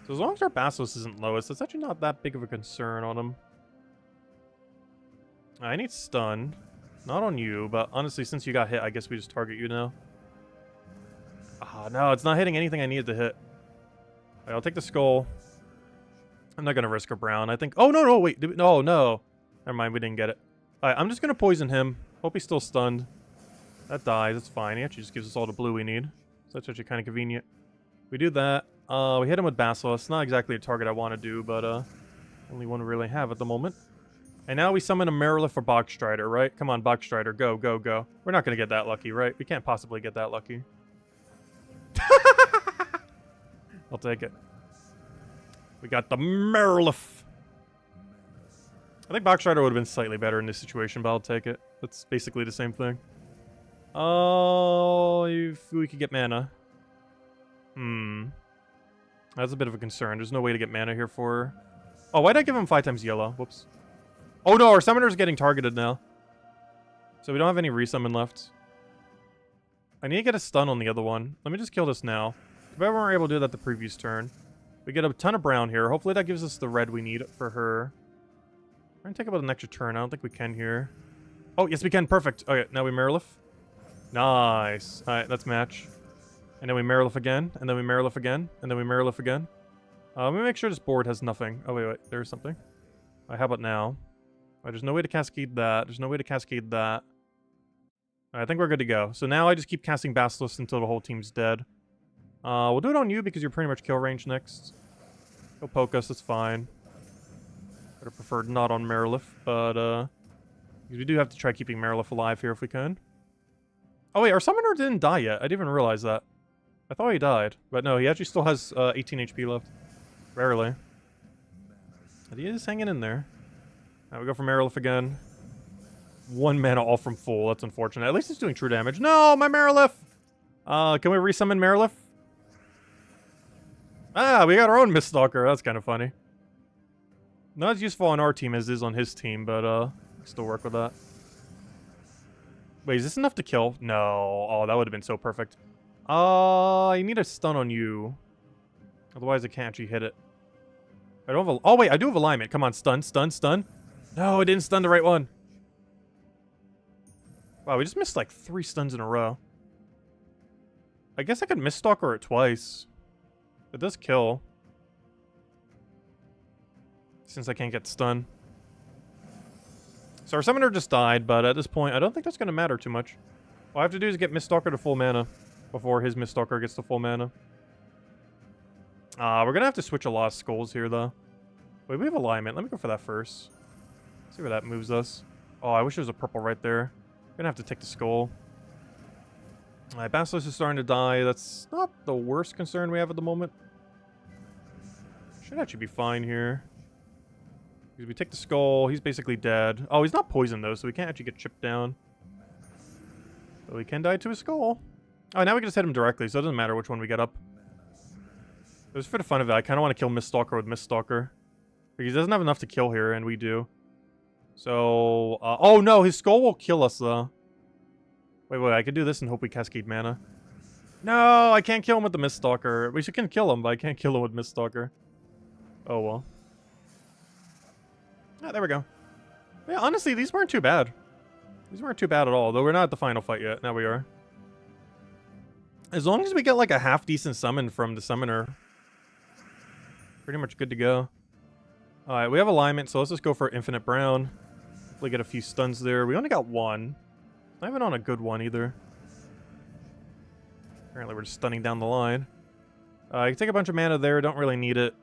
So as long as our Basilisk isn't lowest, it's actually not that big of a concern on him. I need stun. Not on you, but honestly, since you got hit, I guess we just target you now. Ah, no, it's not hitting anything I needed to hit. Right, I'll take the skull. I'm not going to risk a brown. I think... Oh, no, no, wait. No, no. Never mind, we didn't get it. Alright, I'm just going to poison him. Hope he's still stunned. That dies. It's fine. He actually just gives us all the blue we need. So that's actually kind of convenient. We do that. We hit him with Basilisk. Not exactly a target I want to do, but only one we really have at the moment. And now we summon a Marilith for Bogstrider, right? Come on, Bogstrider. Go, go, go. We're not going to get that lucky, right? We can't possibly get that lucky. I'll take it. We got the Marilith. I think Bogstrider would have been slightly better in this situation, but I'll take it. That's basically the same thing. Oh, if we could get mana. That's a bit of a concern. There's no way to get mana here for her. Oh, why did I give him 5 times yellow? Whoops. Oh no, our summoner's getting targeted now. So we don't have any resummon left. I need to get a stun on the other one. Let me just kill this now. we weren't able to do that the previous turn. We get a ton of brown here. Hopefully that gives us the red we need for her. We're going to take about an extra turn. I don't think we can here. Oh, yes, we can. Perfect. Okay, now we Marilith. Nice. All right, let's match. And then we Marilith again. And then we Marilith again. And then we Marilith again. Let me make sure this board has nothing. Oh, wait. There's something. All right, how about now? There's no way to cascade that. There's no way to cascade that. I think we're good to go. So now I just keep casting Basilisk until the whole team's dead. We'll do it on you because you're pretty much kill range next. Go poke us, that's fine. I'd have preferred not on Marilith, but we do have to try keeping Marilith alive here if we can. Oh wait, our summoner didn't die yet. I didn't even realize that. I thought he died, but no, he actually still has 18 HP left. Barely. But he is hanging in there. Now we go for Marilith again. 1 mana all from full. That's unfortunate. At least it's doing true damage. No, my Marilith! Can we resummon Marilith? Ah, we got our own Miststalker. That's kind of funny. Not as useful on our team as it is on his team, but still work with that. Wait, is this enough to kill? No. Oh, that would have been so perfect. I need a stun on you. Otherwise, I can't actually hit it. I don't have a... Oh, wait, I do have alignment. Come on, stun, stun, stun. No, I didn't stun the right one. Wow, we just missed like 3 stuns in a row. I guess I could Miststalker it twice. It does kill. Since I can't get stunned. So our summoner just died, but at this point, I don't think that's going to matter too much. All I have to do is get Miststalker to full mana before his Miststalker gets to full mana. We're going to have to switch a lot of skulls here, though. Wait, we have alignment. Let me go for that first. See where that moves us. Oh, I wish there was a purple right there. Gonna have to take the skull. Alright, Basilisk is starting to die. That's not the worst concern we have at the moment. Should actually be fine here. Because we take the skull, he's basically dead. Oh, he's not poisoned though, so we can't actually get chipped down. But we can die to his skull. Oh, now we can just hit him directly, so it doesn't matter which one we get up. Just for the fun of it, I kind of want to kill Miststalker with Miststalker. Because he doesn't have enough to kill here, and we do. So, oh no, his skull will kill us though. Wait, I could do this and hope we cascade mana. No, I can't kill him with the Miststalker. We can kill him, but I can't kill him with Miststalker. Oh well. Ah, there we go. Yeah, honestly, these weren't too bad. These weren't too bad at all, though we're not at the final fight yet. Now we are. As long as we get like a half-decent summon from the summoner, pretty much good to go. Alright, we have alignment, so let's just go for Infinite Brown. Hopefully get a few stuns there. We only got 1. Not even on a good one either. Apparently we're just stunning down the line. I can take a bunch of mana there, don't really need it.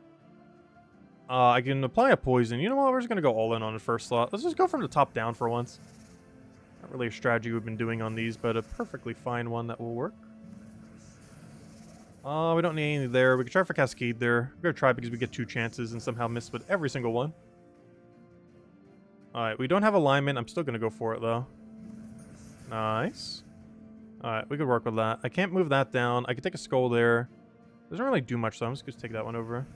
I can apply a poison. You know what, we're just going to go all in on the first slot. Let's just go from the top down for once. Not really a strategy we've been doing on these, but a perfectly fine one that will work. We don't need any there. We can try for Cascade there. We're going to try because we get 2 chances and somehow miss with every single one. Alright, we don't have alignment. I'm still going to go for it, though. Nice. Alright, we could work with that. I can't move that down. I could take a skull there. Doesn't really do much, so I'm just going to take that one over.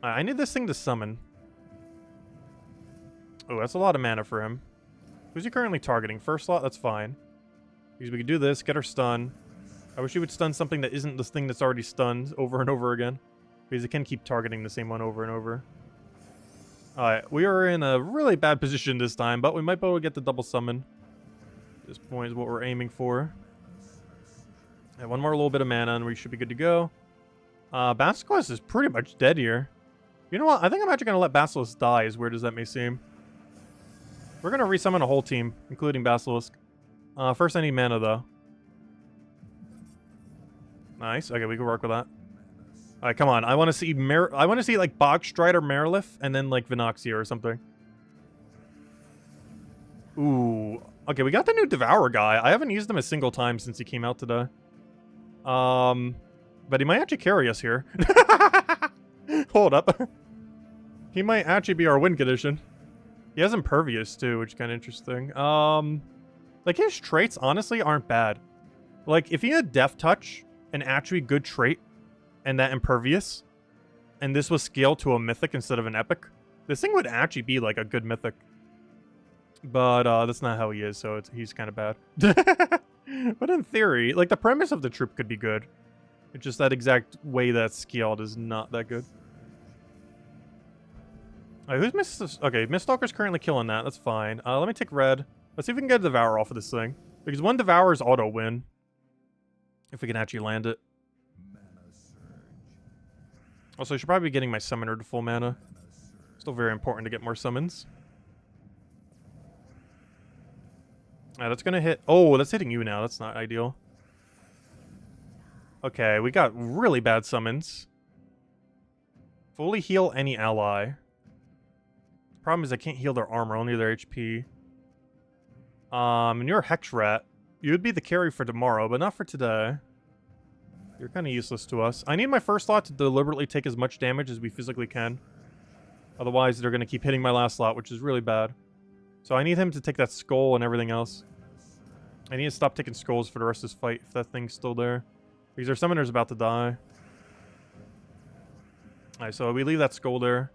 I need this thing to summon. Oh, that's a lot of mana for him. Who's he currently targeting? First slot? That's fine. Because we could do this, get her stun. I wish he would stun something that isn't this thing that's already stunned over and over again. Because it can keep targeting the same one over and over. Alright, we are in a really bad position this time, but we might be able to get the double summon. At this point is what we're aiming for. Yeah, one more little bit of mana and we should be good to go. Basilisk is pretty much dead here. You know what? I think I'm actually going to let Basilisk die, as weird as that may seem. We're going to resummon a whole team, including Basilisk. First I need mana, though. Nice. Okay, we can work with that. Alright, come on. I want to see like Bogstrider Marilith and then like Vinoxia or something. Ooh. Okay, we got the new Devourer guy. I haven't used him a single time since he came out today. But he might actually carry us here. Hold up. He might actually be our win condition. He has Impervious too, which is kind of interesting. Like his traits honestly aren't bad. Like if he had Death Touch, an actually good trait, and that Impervious, and this was scaled to a mythic instead of an epic, this thing would actually be like a good mythic. But that's not how he is, so he's kind of bad. But in theory, like, the premise of the troop could be good. It's just that exact way that's scaled is not that good. Alright, who's Mist? Okay, Miststalker's currently killing that. That's fine. Let me take red. Let's see if we can get a Devour off of this thing. Because one Devour is auto-win. If we can actually land it. Also, I should probably be getting my Summoner to full mana. Still very important to get more summons. That's gonna hit... Oh, that's hitting you now. That's not ideal. Okay, we got really bad summons. Fully heal any ally. Problem is I can't heal their armor, only their HP. And you're a Hex Rat. You would be the carry for tomorrow, but not for today. You're kind of useless to us. I need my first slot to deliberately take as much damage as we physically can. Otherwise, they're going to keep hitting my last slot, which is really bad. So I need him to take that skull and everything else. I need to stop taking skulls for the rest of this fight if that thing's still there. Because our summoner's about to die. Alright, so we leave that skull there.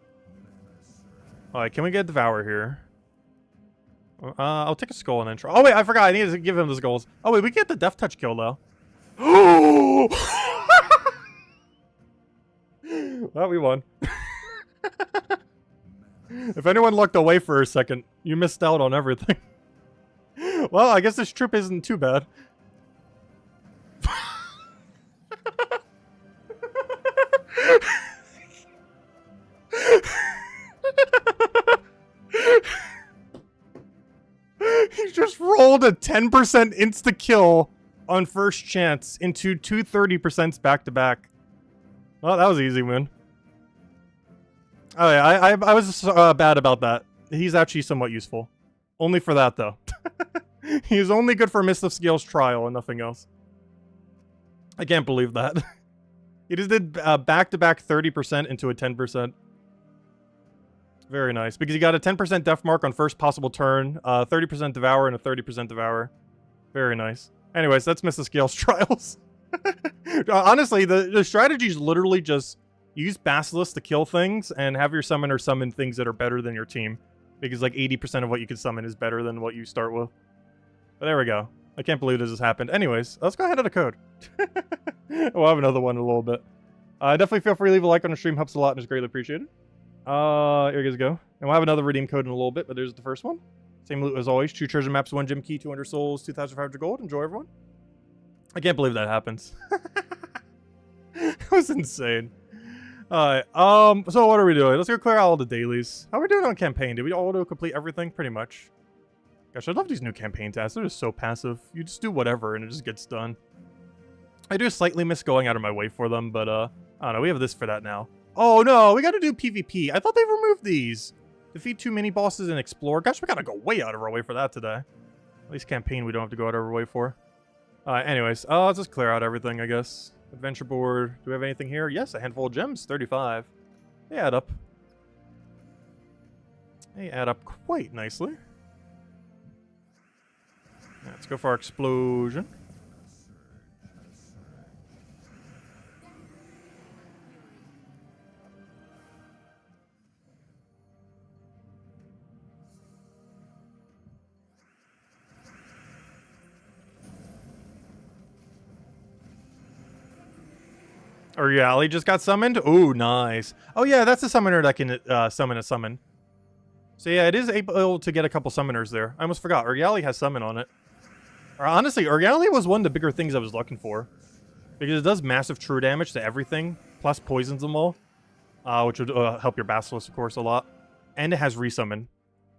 Alright, can we get Devour here? I'll take a skull and then try. Oh wait, I forgot. I need to give him the skulls. Oh wait, we get the Death Touch kill though. Well, we won. If anyone looked away for a second, you missed out on everything. Well, I guess this trip isn't too bad. He just rolled a 10% insta-kill on first chance into two 30% back-to-back. Well, that was an easy win. Oh yeah, I was bad about that. He's actually somewhat useful. Only for that, though. He's only good for Mist of Scales trial and nothing else. I can't believe that. He just did back-to-back 30% into a 10%. Very nice. Because he got a 10% Death Mark on first possible turn, 30% Devour, and a 30% Devour. Very nice. Anyways, that's Mist of Scales trials. Honestly, the strategy is literally just use Basilisk to kill things and have your summoner summon things that are better than your team. Because like 80% of what you can summon is better than what you start with. But there we go. I can't believe this has happened. Anyways, let's go ahead and a code. We'll have another one in a little bit. Definitely feel free to leave a like on the stream. Helps a lot and is greatly appreciated. Here you guys go. And we'll have another redeem code in a little bit, but there's the first one. Same loot as always. 2 treasure maps, 1 gem key, 200 souls, 2,500 gold. Enjoy, everyone. I can't believe that happens. That was insane. Alright, so what are we doing? Let's go clear out all the dailies. How are we doing on campaign? Did we auto-complete everything? Pretty much. Gosh, I love these new campaign tasks. They're just so passive. You just do whatever and it just gets done. I do slightly miss going out of my way for them, but, I don't know. We have this for that now. Oh, no. We gotta do PvP. I thought they removed these. Defeat 2 mini-bosses and explore. Gosh, we gotta go way out of our way for that today. At least campaign we don't have to go out of our way for. Anyways, let's just clear out everything, I guess. Adventure board. Do we have anything here? Yes, a handful of gems. 35. They add up. They add up quite nicely. Let's go for our explosion. Uriali just got summoned? Ooh, nice. Oh yeah, that's a summoner that can summon a summon. So yeah, it is able to get a couple summoners there. I almost forgot. Uriali has summon on it. Or honestly, Uriali was one of the bigger things I was looking for. Because it does massive true damage to everything, plus poisons them all. Which would help your Basilisk, of course, a lot. And it has resummon.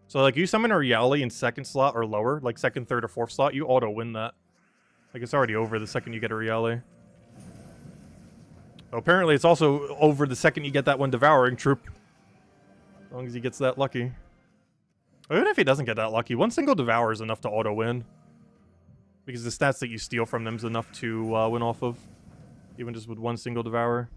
So like, you summon Uriali in 2nd slot or lower, like 2nd, 3rd, or 4th slot, you auto-win that. Like, it's already over the second you get Uriali. Apparently, it's also over the second you get that one Devouring Troop. As long as he gets that lucky. Or even if he doesn't get that lucky, one single Devour is enough to auto-win. Because the stats that you steal from them is enough to win off of. Even just with one single Devour.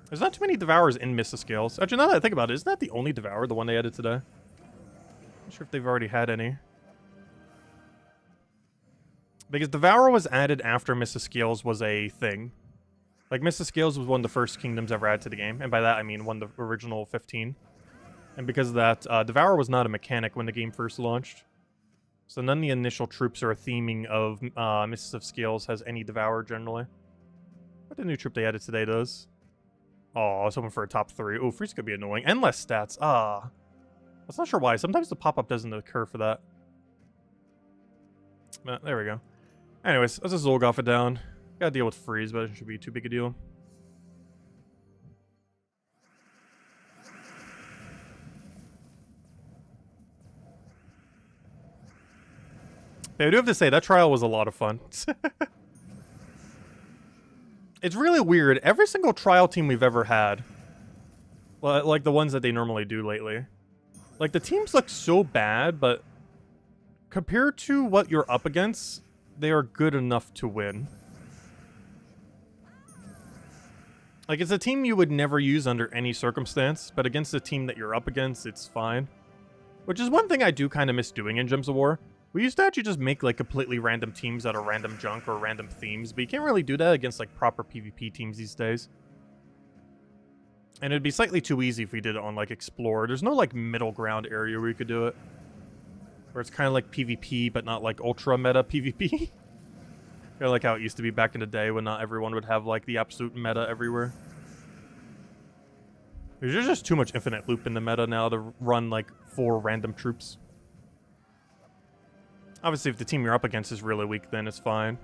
There's not too many Devours in Mist of Scales. Actually, now that I think about it, isn't that the only Devour, the one they added today? Not sure if they've already had any. Because Devour was added after Mist of Scales was a thing. Like, Mist of Scales was one of the first kingdoms ever added to the game. And by that, I mean one of the original 15. And because of that, Devour was not a mechanic when the game first launched. So none of the initial troops are theming of Mists of Scales has any Devour generally. What the new troop they added today does. Oh, I was hoping for a top 3. Oh, freeze could be annoying. And less stats. Ah. I'm not sure why. Sometimes the pop-up doesn't occur for that. There we go. Anyways, let's just Zolgoth it down. Gotta deal with freeze, but it shouldn't be too big a deal. But I do have to say, that trial was a lot of fun. It's really weird. Every single trial team we've ever had, like the ones that they normally do lately, like the teams look so bad, but compared to what you're up against, they are good enough to win. Like, it's a team you would never use under any circumstance, but against a team that you're up against, it's fine. Which is one thing I do kind of miss doing in Gems of War. We used to actually just make, like, completely random teams out of random junk or random themes, but you can't really do that against, like, proper PvP teams these days. And it'd be slightly too easy if we did it on, like, Explorer. There's no, like, middle ground area where you could do it. Where it's kind of like PvP, but not, like, ultra-meta PvP. Kind of like how it used to be back in the day when not everyone would have, like, the absolute meta everywhere. There's just too much infinite loop in the meta now to run, like, 4 random troops. Obviously, if the team you're up against is really weak, then it's fine.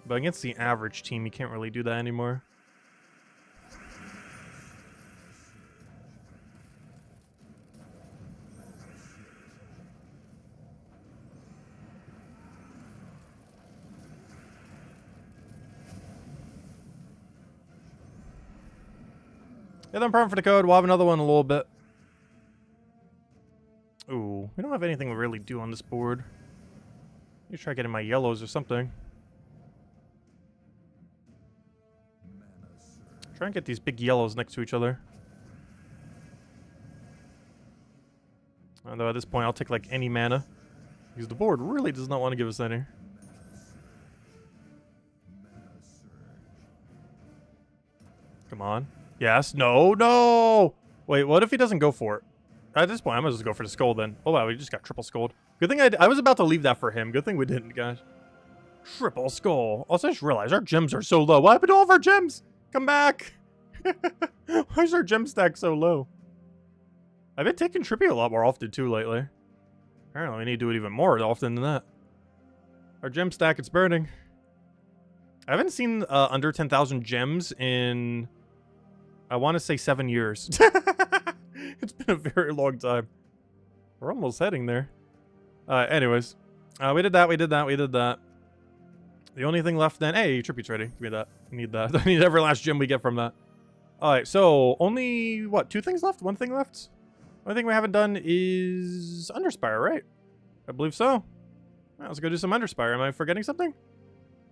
But against the average team, you can't really do that anymore. Yeah, then problem for the code. We'll have another one in a little bit. Ooh, we don't have anything we really do on this board. Let me try getting my yellows or something. Try and get these big yellows next to each other. Although at this point I'll take like any mana. Because the board really does not want to give us any. Come on. Yes. No, no! Wait, what if he doesn't go for it? At this point, I'm gonna just go for the skull then. Oh wow, we just got triple skulled. Good thing I was about to leave that for him. Good thing we didn't, guys. Triple skull. Also, I just realized our gems are so low. What happened to all of our gems? Come back. Why is our gem stack so low? I've been taking Trippy a lot more often too lately. Apparently, we need to do it even more often than that. Our gem stack, it's burning. I haven't seen under 10,000 gems in, I want to say 7 years. It's been a very long time. We're almost heading there. Anyways. We did that, we did that, we did that. The only thing left then... Hey, Trippy's ready. Give me that. I need that. I need every last gem we get from that. Alright, so only, what, 2 things left? 1 thing left? Only thing we haven't done is Underspire, right? I believe so. Alright, let's go do some Underspire. Am I forgetting something?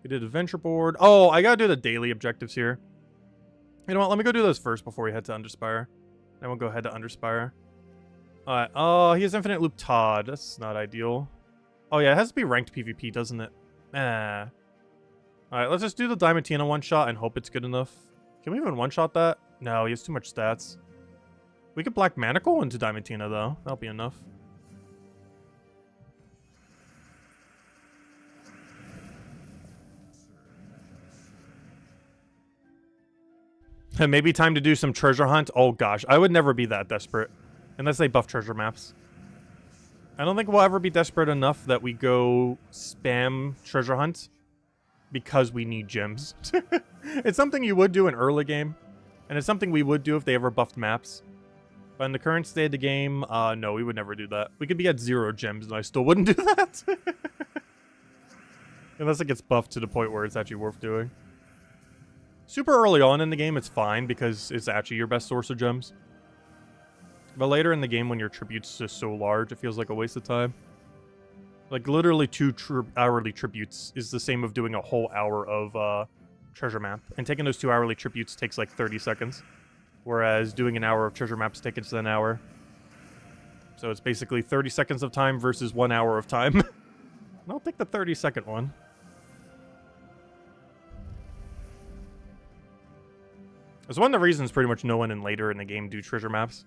We did Adventure Board. Oh, I gotta do the daily objectives here. You know what? Let me go do those first before we head to Underspire. Then we'll go ahead to Underspire. Alright, oh, he has Infinite Loop Todd. That's not ideal. Oh yeah, it has to be ranked PvP, doesn't it? Alright, let's just do the Diamantina one-shot and hope it's good enough. Can we even one-shot that? No, he has too much stats. We could Black Manacle into Diamantina, though. That'll be enough. And maybe time to do some treasure hunt. Oh gosh, I would never be that desperate. Unless they buff treasure maps. I don't think we'll ever be desperate enough that we go spam treasure hunt because we need gems. It's something you would do in early game. And it's something we would do if they ever buffed maps. But in the current state of the game, no, we would never do that. We could be at 0 gems and I still wouldn't do that. Unless it gets buffed to the point where it's actually worth doing. Super early on in the game, it's fine because it's actually your best source of gems. But later in the game, when your tribute's just so large, it feels like a waste of time. Like, literally 2 hourly tributes is the same of doing a whole hour of treasure map. And taking those 2 hourly tributes takes like 30 seconds. Whereas doing an hour of treasure maps takes an hour. So it's basically 30 seconds of time versus 1 hour of time. I'll take the 30-second one. It's one of the reasons pretty much no one in later in the game do treasure maps.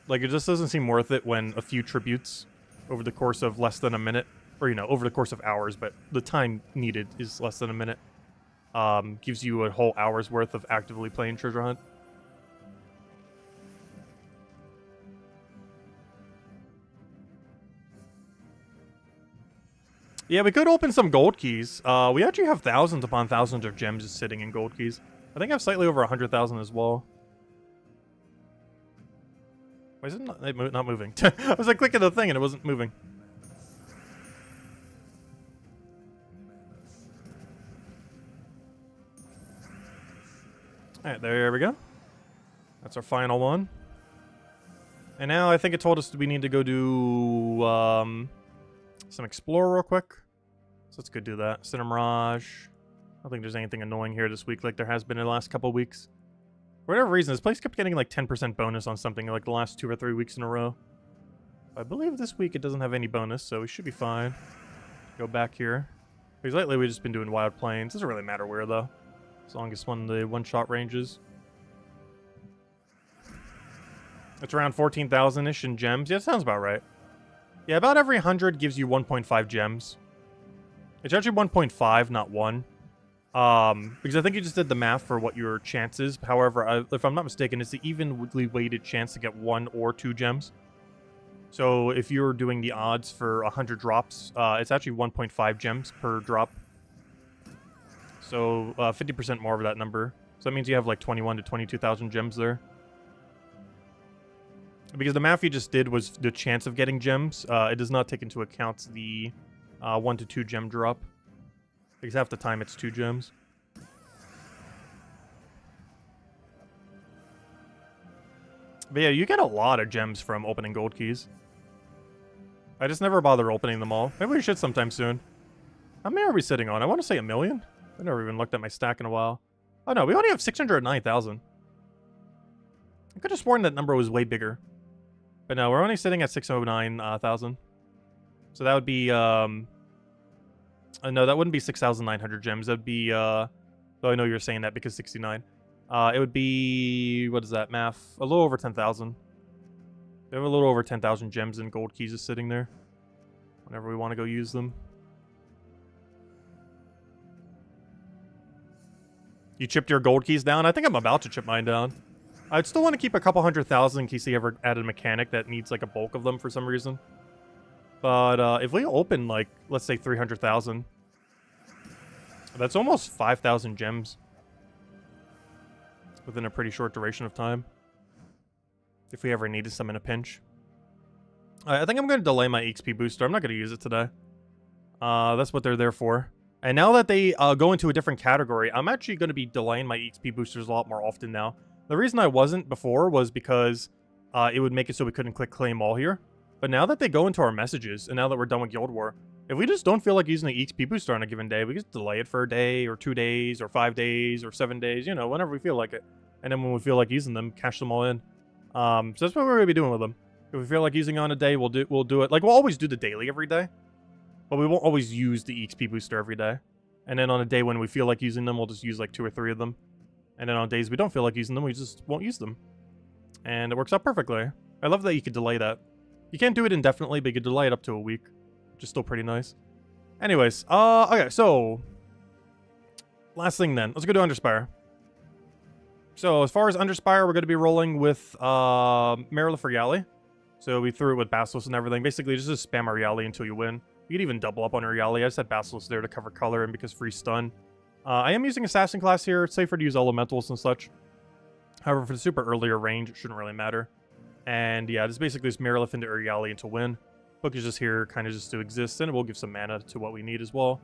Like, it just doesn't seem worth it when a few tributes over the course of less than a minute, or, you know, over the course of hours, but the time needed is less than a minute, gives you a whole hour's worth of actively playing Treasure Hunt. Yeah, we could open some gold keys. We actually have thousands upon thousands of gems just sitting in gold keys. I think I have slightly over 100,000 as well. Why is it not moving? I was like clicking the thing and it wasn't moving. Alright, there we go. That's our final one. And now I think it told us we need to go do some explore real quick. So let's go do that. Cinemirage. I don't think there's anything annoying here this week like there has been in the last couple weeks. For whatever reason, this place kept getting like 10% bonus on something like the last 2 or 3 weeks in a row. I believe this week it doesn't have any bonus, so we should be fine. Go back here. Because lately we've just been doing Wild Plains. Doesn't really matter where though, as long as the one-shot ranges. It's around 14,000-ish in gems. Yeah, that sounds about right. Yeah, about every 100 gives you 1.5 gems. It's actually 1.5, not 1. Because I think you just did the math for what your chance is. However, if I'm not mistaken, it's the evenly weighted chance to get 1 or 2 gems. So if you're doing the odds for 100 drops, it's actually 1.5 gems per drop. So 50% more of that number. So that means you have like 21 to 22,000 gems there. Because the math you just did was the chance of getting gems. It does not take into account the 1 to 2 gem drop. Because half the time it's 2 gems. But yeah, you get a lot of gems from opening gold keys. I just never bother opening them all. Maybe we should sometime soon. How many are we sitting on? I want to say 1 million. I've never even looked at my stack in a while. Oh no, we only have 609,000. I could have sworn that number was way bigger. But no, we're only sitting at 609,000. So that would be, no, that wouldn't be 6,900 gems. That would be, though I know you're saying that because 69. It would be, what is that, math? A little over 10,000. We have a little over 10,000 gems and gold keys just sitting there. Whenever we want to go use them. You chipped your gold keys down? I think I'm about to chip mine down. I'd still want to keep a couple 100,000 in case they ever added a mechanic that needs like a bulk of them for some reason. But if we open like, let's say 300,000, that's almost 5,000 gems within a pretty short duration of time. If we ever needed some in a pinch. I think I'm going to delay my XP booster. I'm not going to use it today. That's what they're there for. And now that they go into a different category, I'm actually going to be delaying my XP boosters a lot more often now. The reason I wasn't before was because it would make it so we couldn't click claim all here. But now that they go into our messages, and now that we're done with Guild War, if we just don't feel like using the XP booster on a given day, we just delay it for a day, or 2 days, or 5 days, or 7 days, you know, whenever we feel like it. And then when we feel like using them, cash them all in. So that's what we're going to be doing with them. If we feel like using on a day, we'll do it. Like, we'll always do the daily every day. But we won't always use the XP booster every day. And then on a day when we feel like using them, we'll just use like 2 or 3 of them. And then on days we don't feel like using them, we just won't use them. And it works out perfectly. I love that you could delay that. You can't do it indefinitely, but you could delay it up to a week. Which is still pretty nice. Anyways, okay, so... last thing then. Let's go to Underspire. So, as far as Underspire, we're going to be rolling with Marilith for Yali. So, we threw it with Basilisk and everything. Basically, just spam our Yali until you win. You could even double up on your Yali. I just had Basilisk there to cover color and because free stun. I am using Assassin class here. It's safer to use Elementals and such. However, for the super earlier range, it shouldn't really matter. And yeah, this basically is Marilith into Uriali into win. Book is just here kind of just to exist, and it will give some mana to what we need as well.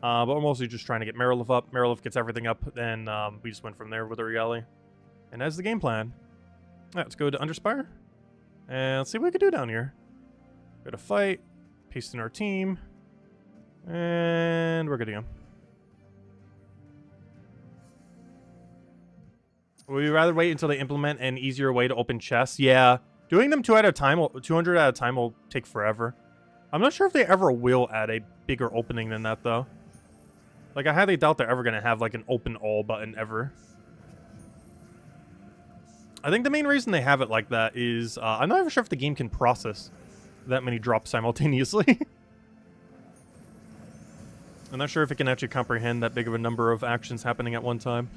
But we're mostly just trying to get Marilith up. Marilith gets everything up, then we just went from there with Uriali. And that's the game plan. Alright, let's go to Underspire. And let's see what we can do down here. Go to fight. Paste in our team. And we're good to go. Would you rather wait until they implement an easier way to open chests? Yeah. Doing them 200 at a time will take forever. I'm not sure if they ever will add a bigger opening than that, though. Like, I highly doubt they're ever going to have, like, an open all button ever. I think the main reason they have it like that is I'm not even sure if the game can process that many drops simultaneously. I'm not sure if it can actually comprehend that big of a number of actions happening at one time.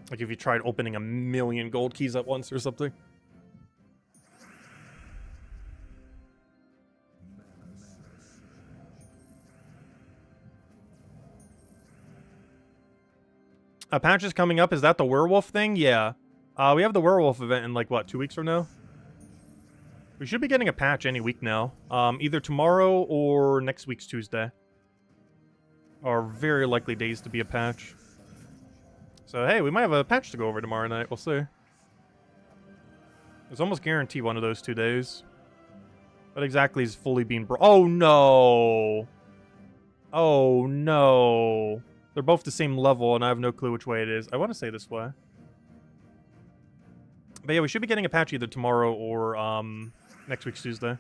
Like if you tried opening 1,000,000 gold keys at once or something. A patch is coming up. Is that the werewolf thing? Yeah. We have the werewolf event in like, what, 2 weeks from now? We should be getting a patch any week now. Either tomorrow or next week's Tuesday are very likely days to be a patch. So, hey, we might have a patch to go over tomorrow night. We'll see. It's almost guaranteed one of those 2 days. What exactly is fully being oh, no. Oh, no. They're both the same level, and I have no clue which way it is. I want to say this way. But yeah, we should be getting a patch either tomorrow or next week's Tuesday.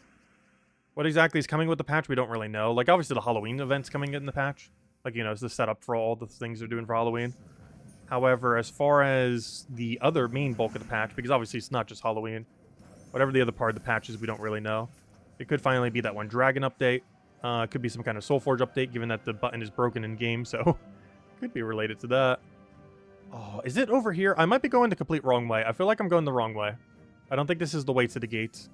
What exactly is coming with the patch, we don't really know. Like, obviously the Halloween event's coming in the patch. Like, you know, it's the setup for all the things they're doing for Halloween. However, as far as the other main bulk of the patch, because obviously it's not just Halloween, whatever the other part of the patch is, we don't really know. It could finally be that one dragon update. It could be some kind of Soulforge update, given that the button is broken in-game, so... could be related to that. Oh, is it over here? I might be going the complete wrong way. I feel like I'm going the wrong way. I don't think this is the way to the gates.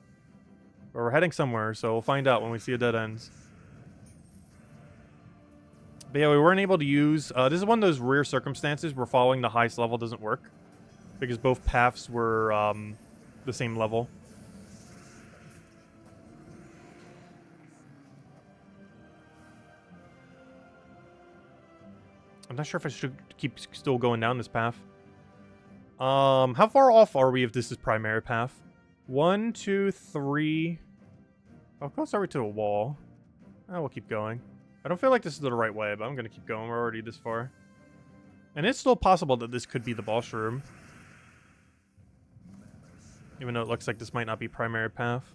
But we're heading somewhere, so we'll find out when we see a dead end. But yeah, we weren't able to use... this is one of those rare circumstances where following the highest level doesn't work. Because both paths were the same level. I'm not sure if I should keep still going down this path. How far off are we if this is primary path? 1, 2, 3... How close are we to a wall? Oh, we'll keep going. I don't feel like this is the right way, but I'm going to keep going. We're already this far. And it's still possible that this could be the boss room. Even though it looks like this might not be primary path.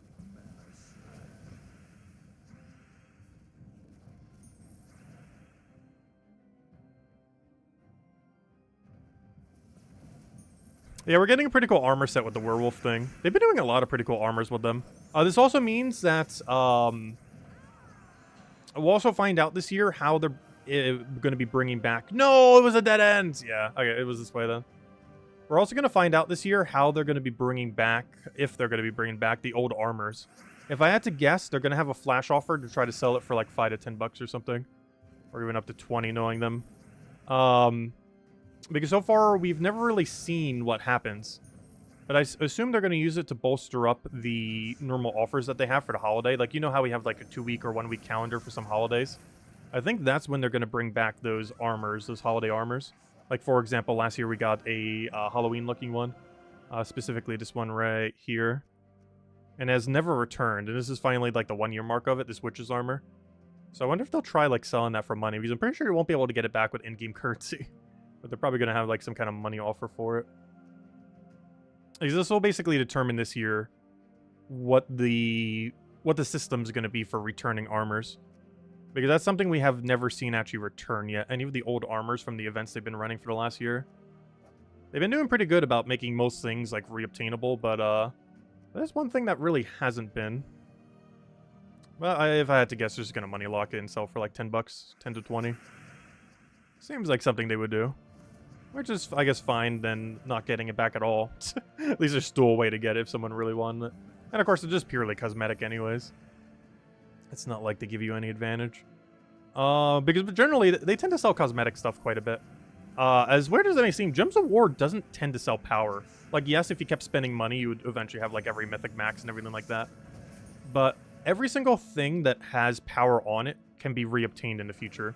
Yeah, we're getting a pretty cool armor set with the werewolf thing. They've been doing a lot of pretty cool armors with them. This also means that we'll also find out this year how they're going to be bringing back... No, it was a dead end! Yeah, okay, it was this way then. We're also going to find out this year how they're going to be bringing back, if they're going to be bringing back, the old armors. If I had to guess, they're going to have a flash offer to try to sell it for like 5 to 10 bucks or something. Or even up to 20, knowing them. Because so far, we've never really seen what happens. But I assume they're going to use it to bolster up the normal offers that they have for the holiday. Like, you know how we have like a 2-week or 1-week calendar for some holidays? I think that's when they're going to bring back those armors, those holiday armors. Like, for example, last year we got a Halloween-looking one. Specifically this one right here. And has never returned. And this is finally like the 1-year mark of it, this witch's armor. So I wonder if they'll try like selling that for money. Because I'm pretty sure you won't be able to get it back with in-game currency. But they're probably going to have like some kind of money offer for it. Because this will basically determine this year what the system's going to be for returning armors. Because that's something we have never seen actually return yet. Any of the old armors from the events they've been running for the last year. They've been doing pretty good about making most things like reobtainable, but there's one thing that really hasn't been. Well, if I had to guess, they're just going to money lock it and sell for like 10 bucks, 10 to 20. Seems like something they would do. Which is, I guess, fine than not getting it back at all. At least there's still a way to get it if someone really wanted it. And of course, it's just purely cosmetic anyways. It's not like they give you any advantage. Because generally, they tend to sell cosmetic stuff quite a bit. As weird as it may seem, Gems of War doesn't tend to sell power. Like, yes, if you kept spending money, you would eventually have, like, every mythic max and everything like that. But every single thing that has power on it can be reobtained in the future.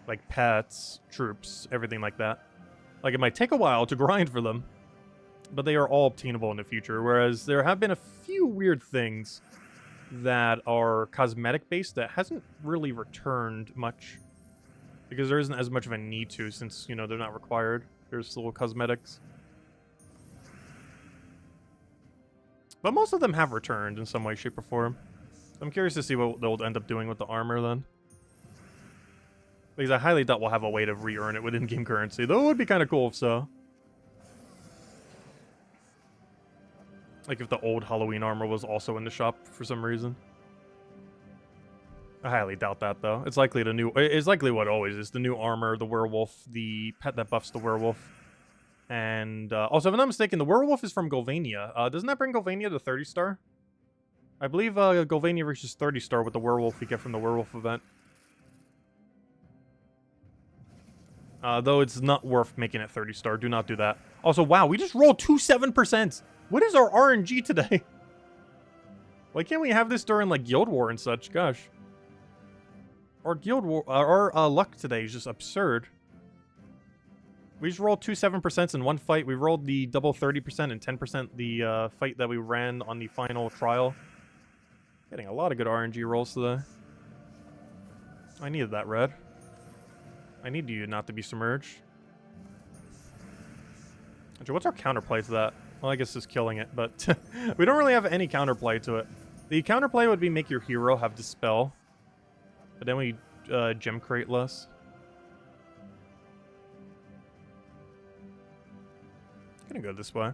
Like pets, troops, everything like that. Like, it might take a while to grind for them, but they are all obtainable in the future. Whereas there have been a few weird things that are cosmetic-based that hasn't really returned much. Because there isn't as much of a need to, since, you know, they're not required. There's still cosmetics. But most of them have returned in some way, shape, or form. I'm curious to see what they'll end up doing with the armor, then. Because I highly doubt we'll have a way to re-earn it with in-game currency. Though it would be kind of cool if so. Like if the old Halloween armor was also in the shop for some reason. I highly doubt that though. It's likely it's likely what it always is. The new armor, the werewolf, the pet that buffs the werewolf. And also, if I'm not mistaken, the werewolf is from Golvania. Doesn't that bring Golvania to 30 star? I believe Golvania reaches 30 star with the werewolf we get from the werewolf event. Though it's not worth making it 30 star. Do not do that. Also, wow, we just rolled 7%. What is our RNG today? Why can't we have this during like Guild War and such? Gosh. Our Guild War, our luck today is just absurd. We just rolled 7% in one fight. We rolled the double 30% and 10% the fight that we ran on the final trial. Getting a lot of good RNG rolls today. I needed that red. I need you not to be submerged. Actually, what's our counterplay to that? Well, I guess it's killing it, but we don't really have any counterplay to it. The counterplay would be make your hero have Dispel. But then we gem crate less. Gonna go this way.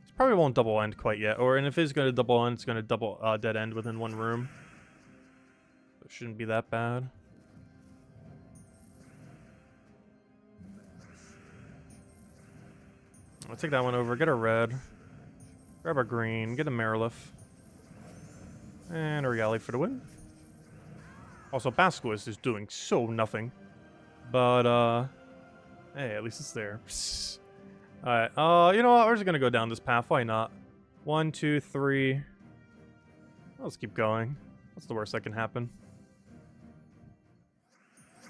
This probably won't double end quite yet, and if it's gonna double end, it's gonna double dead end within one room. So it shouldn't be that bad. I'll take that one over. Get a red. Grab a green. Get a Marilith. And a Regali for the win. Also, Basilisk is doing so nothing. But, hey, at least it's there. Alright, you know what? We're just gonna go down this path. Why not? 1, 2, 3. Let's keep going. What's the worst that can happen?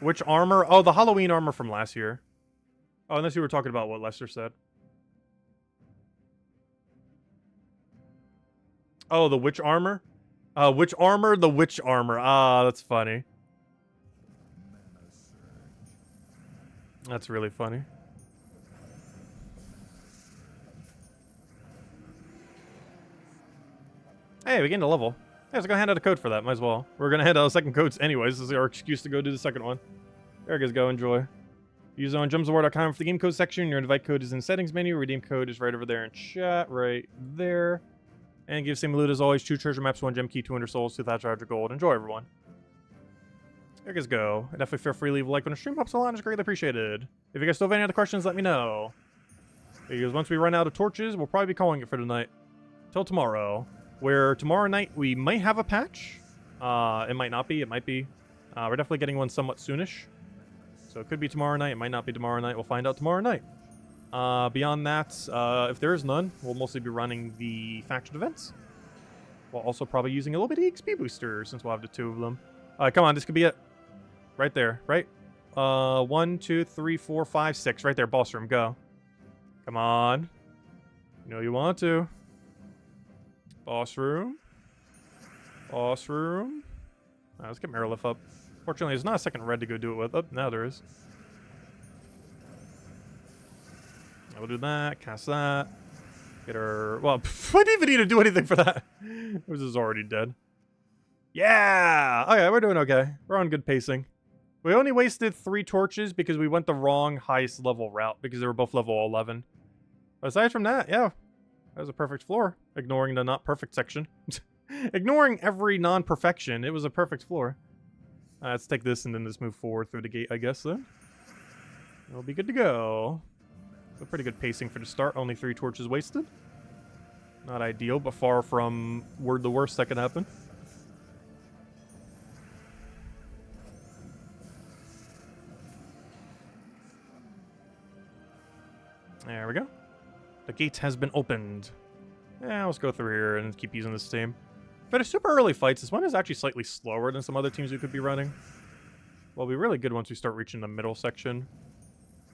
Which armor? Oh, the Halloween armor from last year. Oh, unless you were talking about what Lester said. Oh, the witch armor? Which armor? The witch armor. Ah, that's funny. That's really funny. Hey, we gained a level. Hey, let's go hand out a code for that. Might as well. We're gonna hand out a second codes anyways. This is our excuse to go do the second one. There you guys go. Enjoy. Use on gemsawar.com for the game code section. Your invite code is in the settings menu. Redeem code is right over there in chat. Right there. And give same loot as always. 2 treasure maps, 1 gem key, 200 souls, 2,000 gold. Enjoy, everyone. There you guys go. And definitely feel free to leave a like when the stream helps a lot. It's greatly appreciated. If you guys still have any other questions, let me know. Because once we run out of torches, we'll probably be calling it for tonight. Till tomorrow. Where tomorrow night we might have a patch. It might not be. It might be. We're definitely getting one somewhat soonish. So it could be tomorrow night. It might not be tomorrow night. We'll find out tomorrow night. Beyond that, if there is none, we'll mostly be running the faction events. While also probably using a little bit of XP booster since we'll have the 2 of them. Come on, this could be it. Right there, right? 1, 2, 3, 4, 5, 6. Right there, boss room, go. Come on. You know you want to. Boss room. Boss room. Let's get Marilith up. Fortunately, there's not a second red to go do it with. Oh, now there is. We'll do that. Cast that. Get her... Well, I didn't even need to do anything for that. This is already dead. Yeah! Okay, we're doing okay. We're on good pacing. We only wasted 3 torches because we went the wrong highest level route because they were both level 11. But aside from that, yeah. That was a perfect floor. Ignoring the not perfect section. Ignoring every non-perfection, it was a perfect floor. Let's take this and then just move forward through the gate, I guess, then. We'll be good to go. So pretty good pacing for the start. Only 3 torches wasted. Not ideal, but far from the worst that can happen. There we go. The gate has been opened. Yeah, let's go through here and keep using this team. For the super early fights, this one is actually slightly slower than some other teams we could be running. Well, it'll be really good once we start reaching the middle section.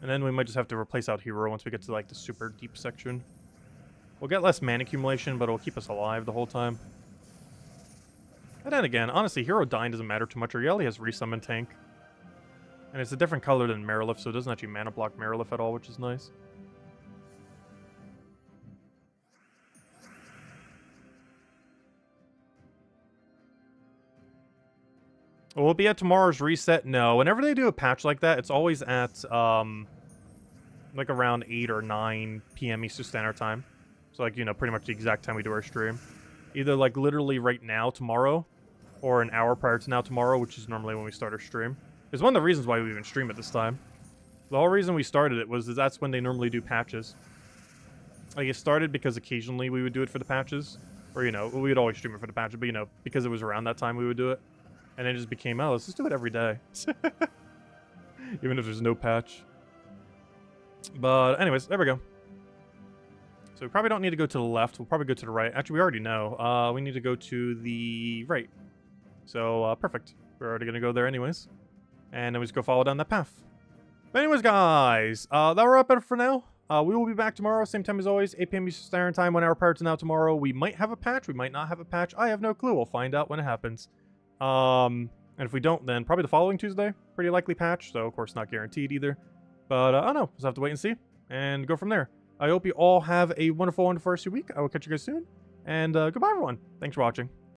And then we might just have to replace out Hero once we get to, like, the super deep section. We'll get less mana accumulation, but it'll keep us alive the whole time. And then again, honestly, Hero dying doesn't matter too much. Regali has Resummon Tank. And it's a different color than Marilith, so it doesn't actually mana block Marilith at all, which is nice. Will it be at tomorrow's reset? No. Whenever they do a patch like that, it's always at, like around 8 or 9 p.m. Eastern Standard Time. So, like, you know, pretty much the exact time we do our stream. Either, like, literally right now, tomorrow, or an hour prior to now, tomorrow, which is normally when we start our stream. It's one of the reasons why we even stream at this time. The whole reason we started it was that that's when they normally do patches. Like, it started because occasionally we would do it for the patches. Or, you know, we would always stream it for the patches, but, you know, because it was around that time we would do it. And it just became, oh, let's just do it every day. Even if there's no patch. But anyways, there we go. So we probably don't need to go to the left. We'll probably go to the right. Actually, we already know. We need to go to the right. So, perfect. We're already going to go there anyways. And then we just go follow down that path. But anyways, guys, that will wrap it for now. We will be back tomorrow, same time as always, 8 p.m. Eastern Standard Time, 1 hour prior to now tomorrow. We might have a patch. We might not have a patch. I have no clue. We'll find out when it happens. And if we don't, then probably the following Tuesday. Pretty likely patch, so of course not guaranteed either. But, I don't know. Just have to wait and see. And go from there. I hope you all have a wonderful, wonderful rest of your week. I will catch you guys soon. And, goodbye, everyone. Thanks for watching.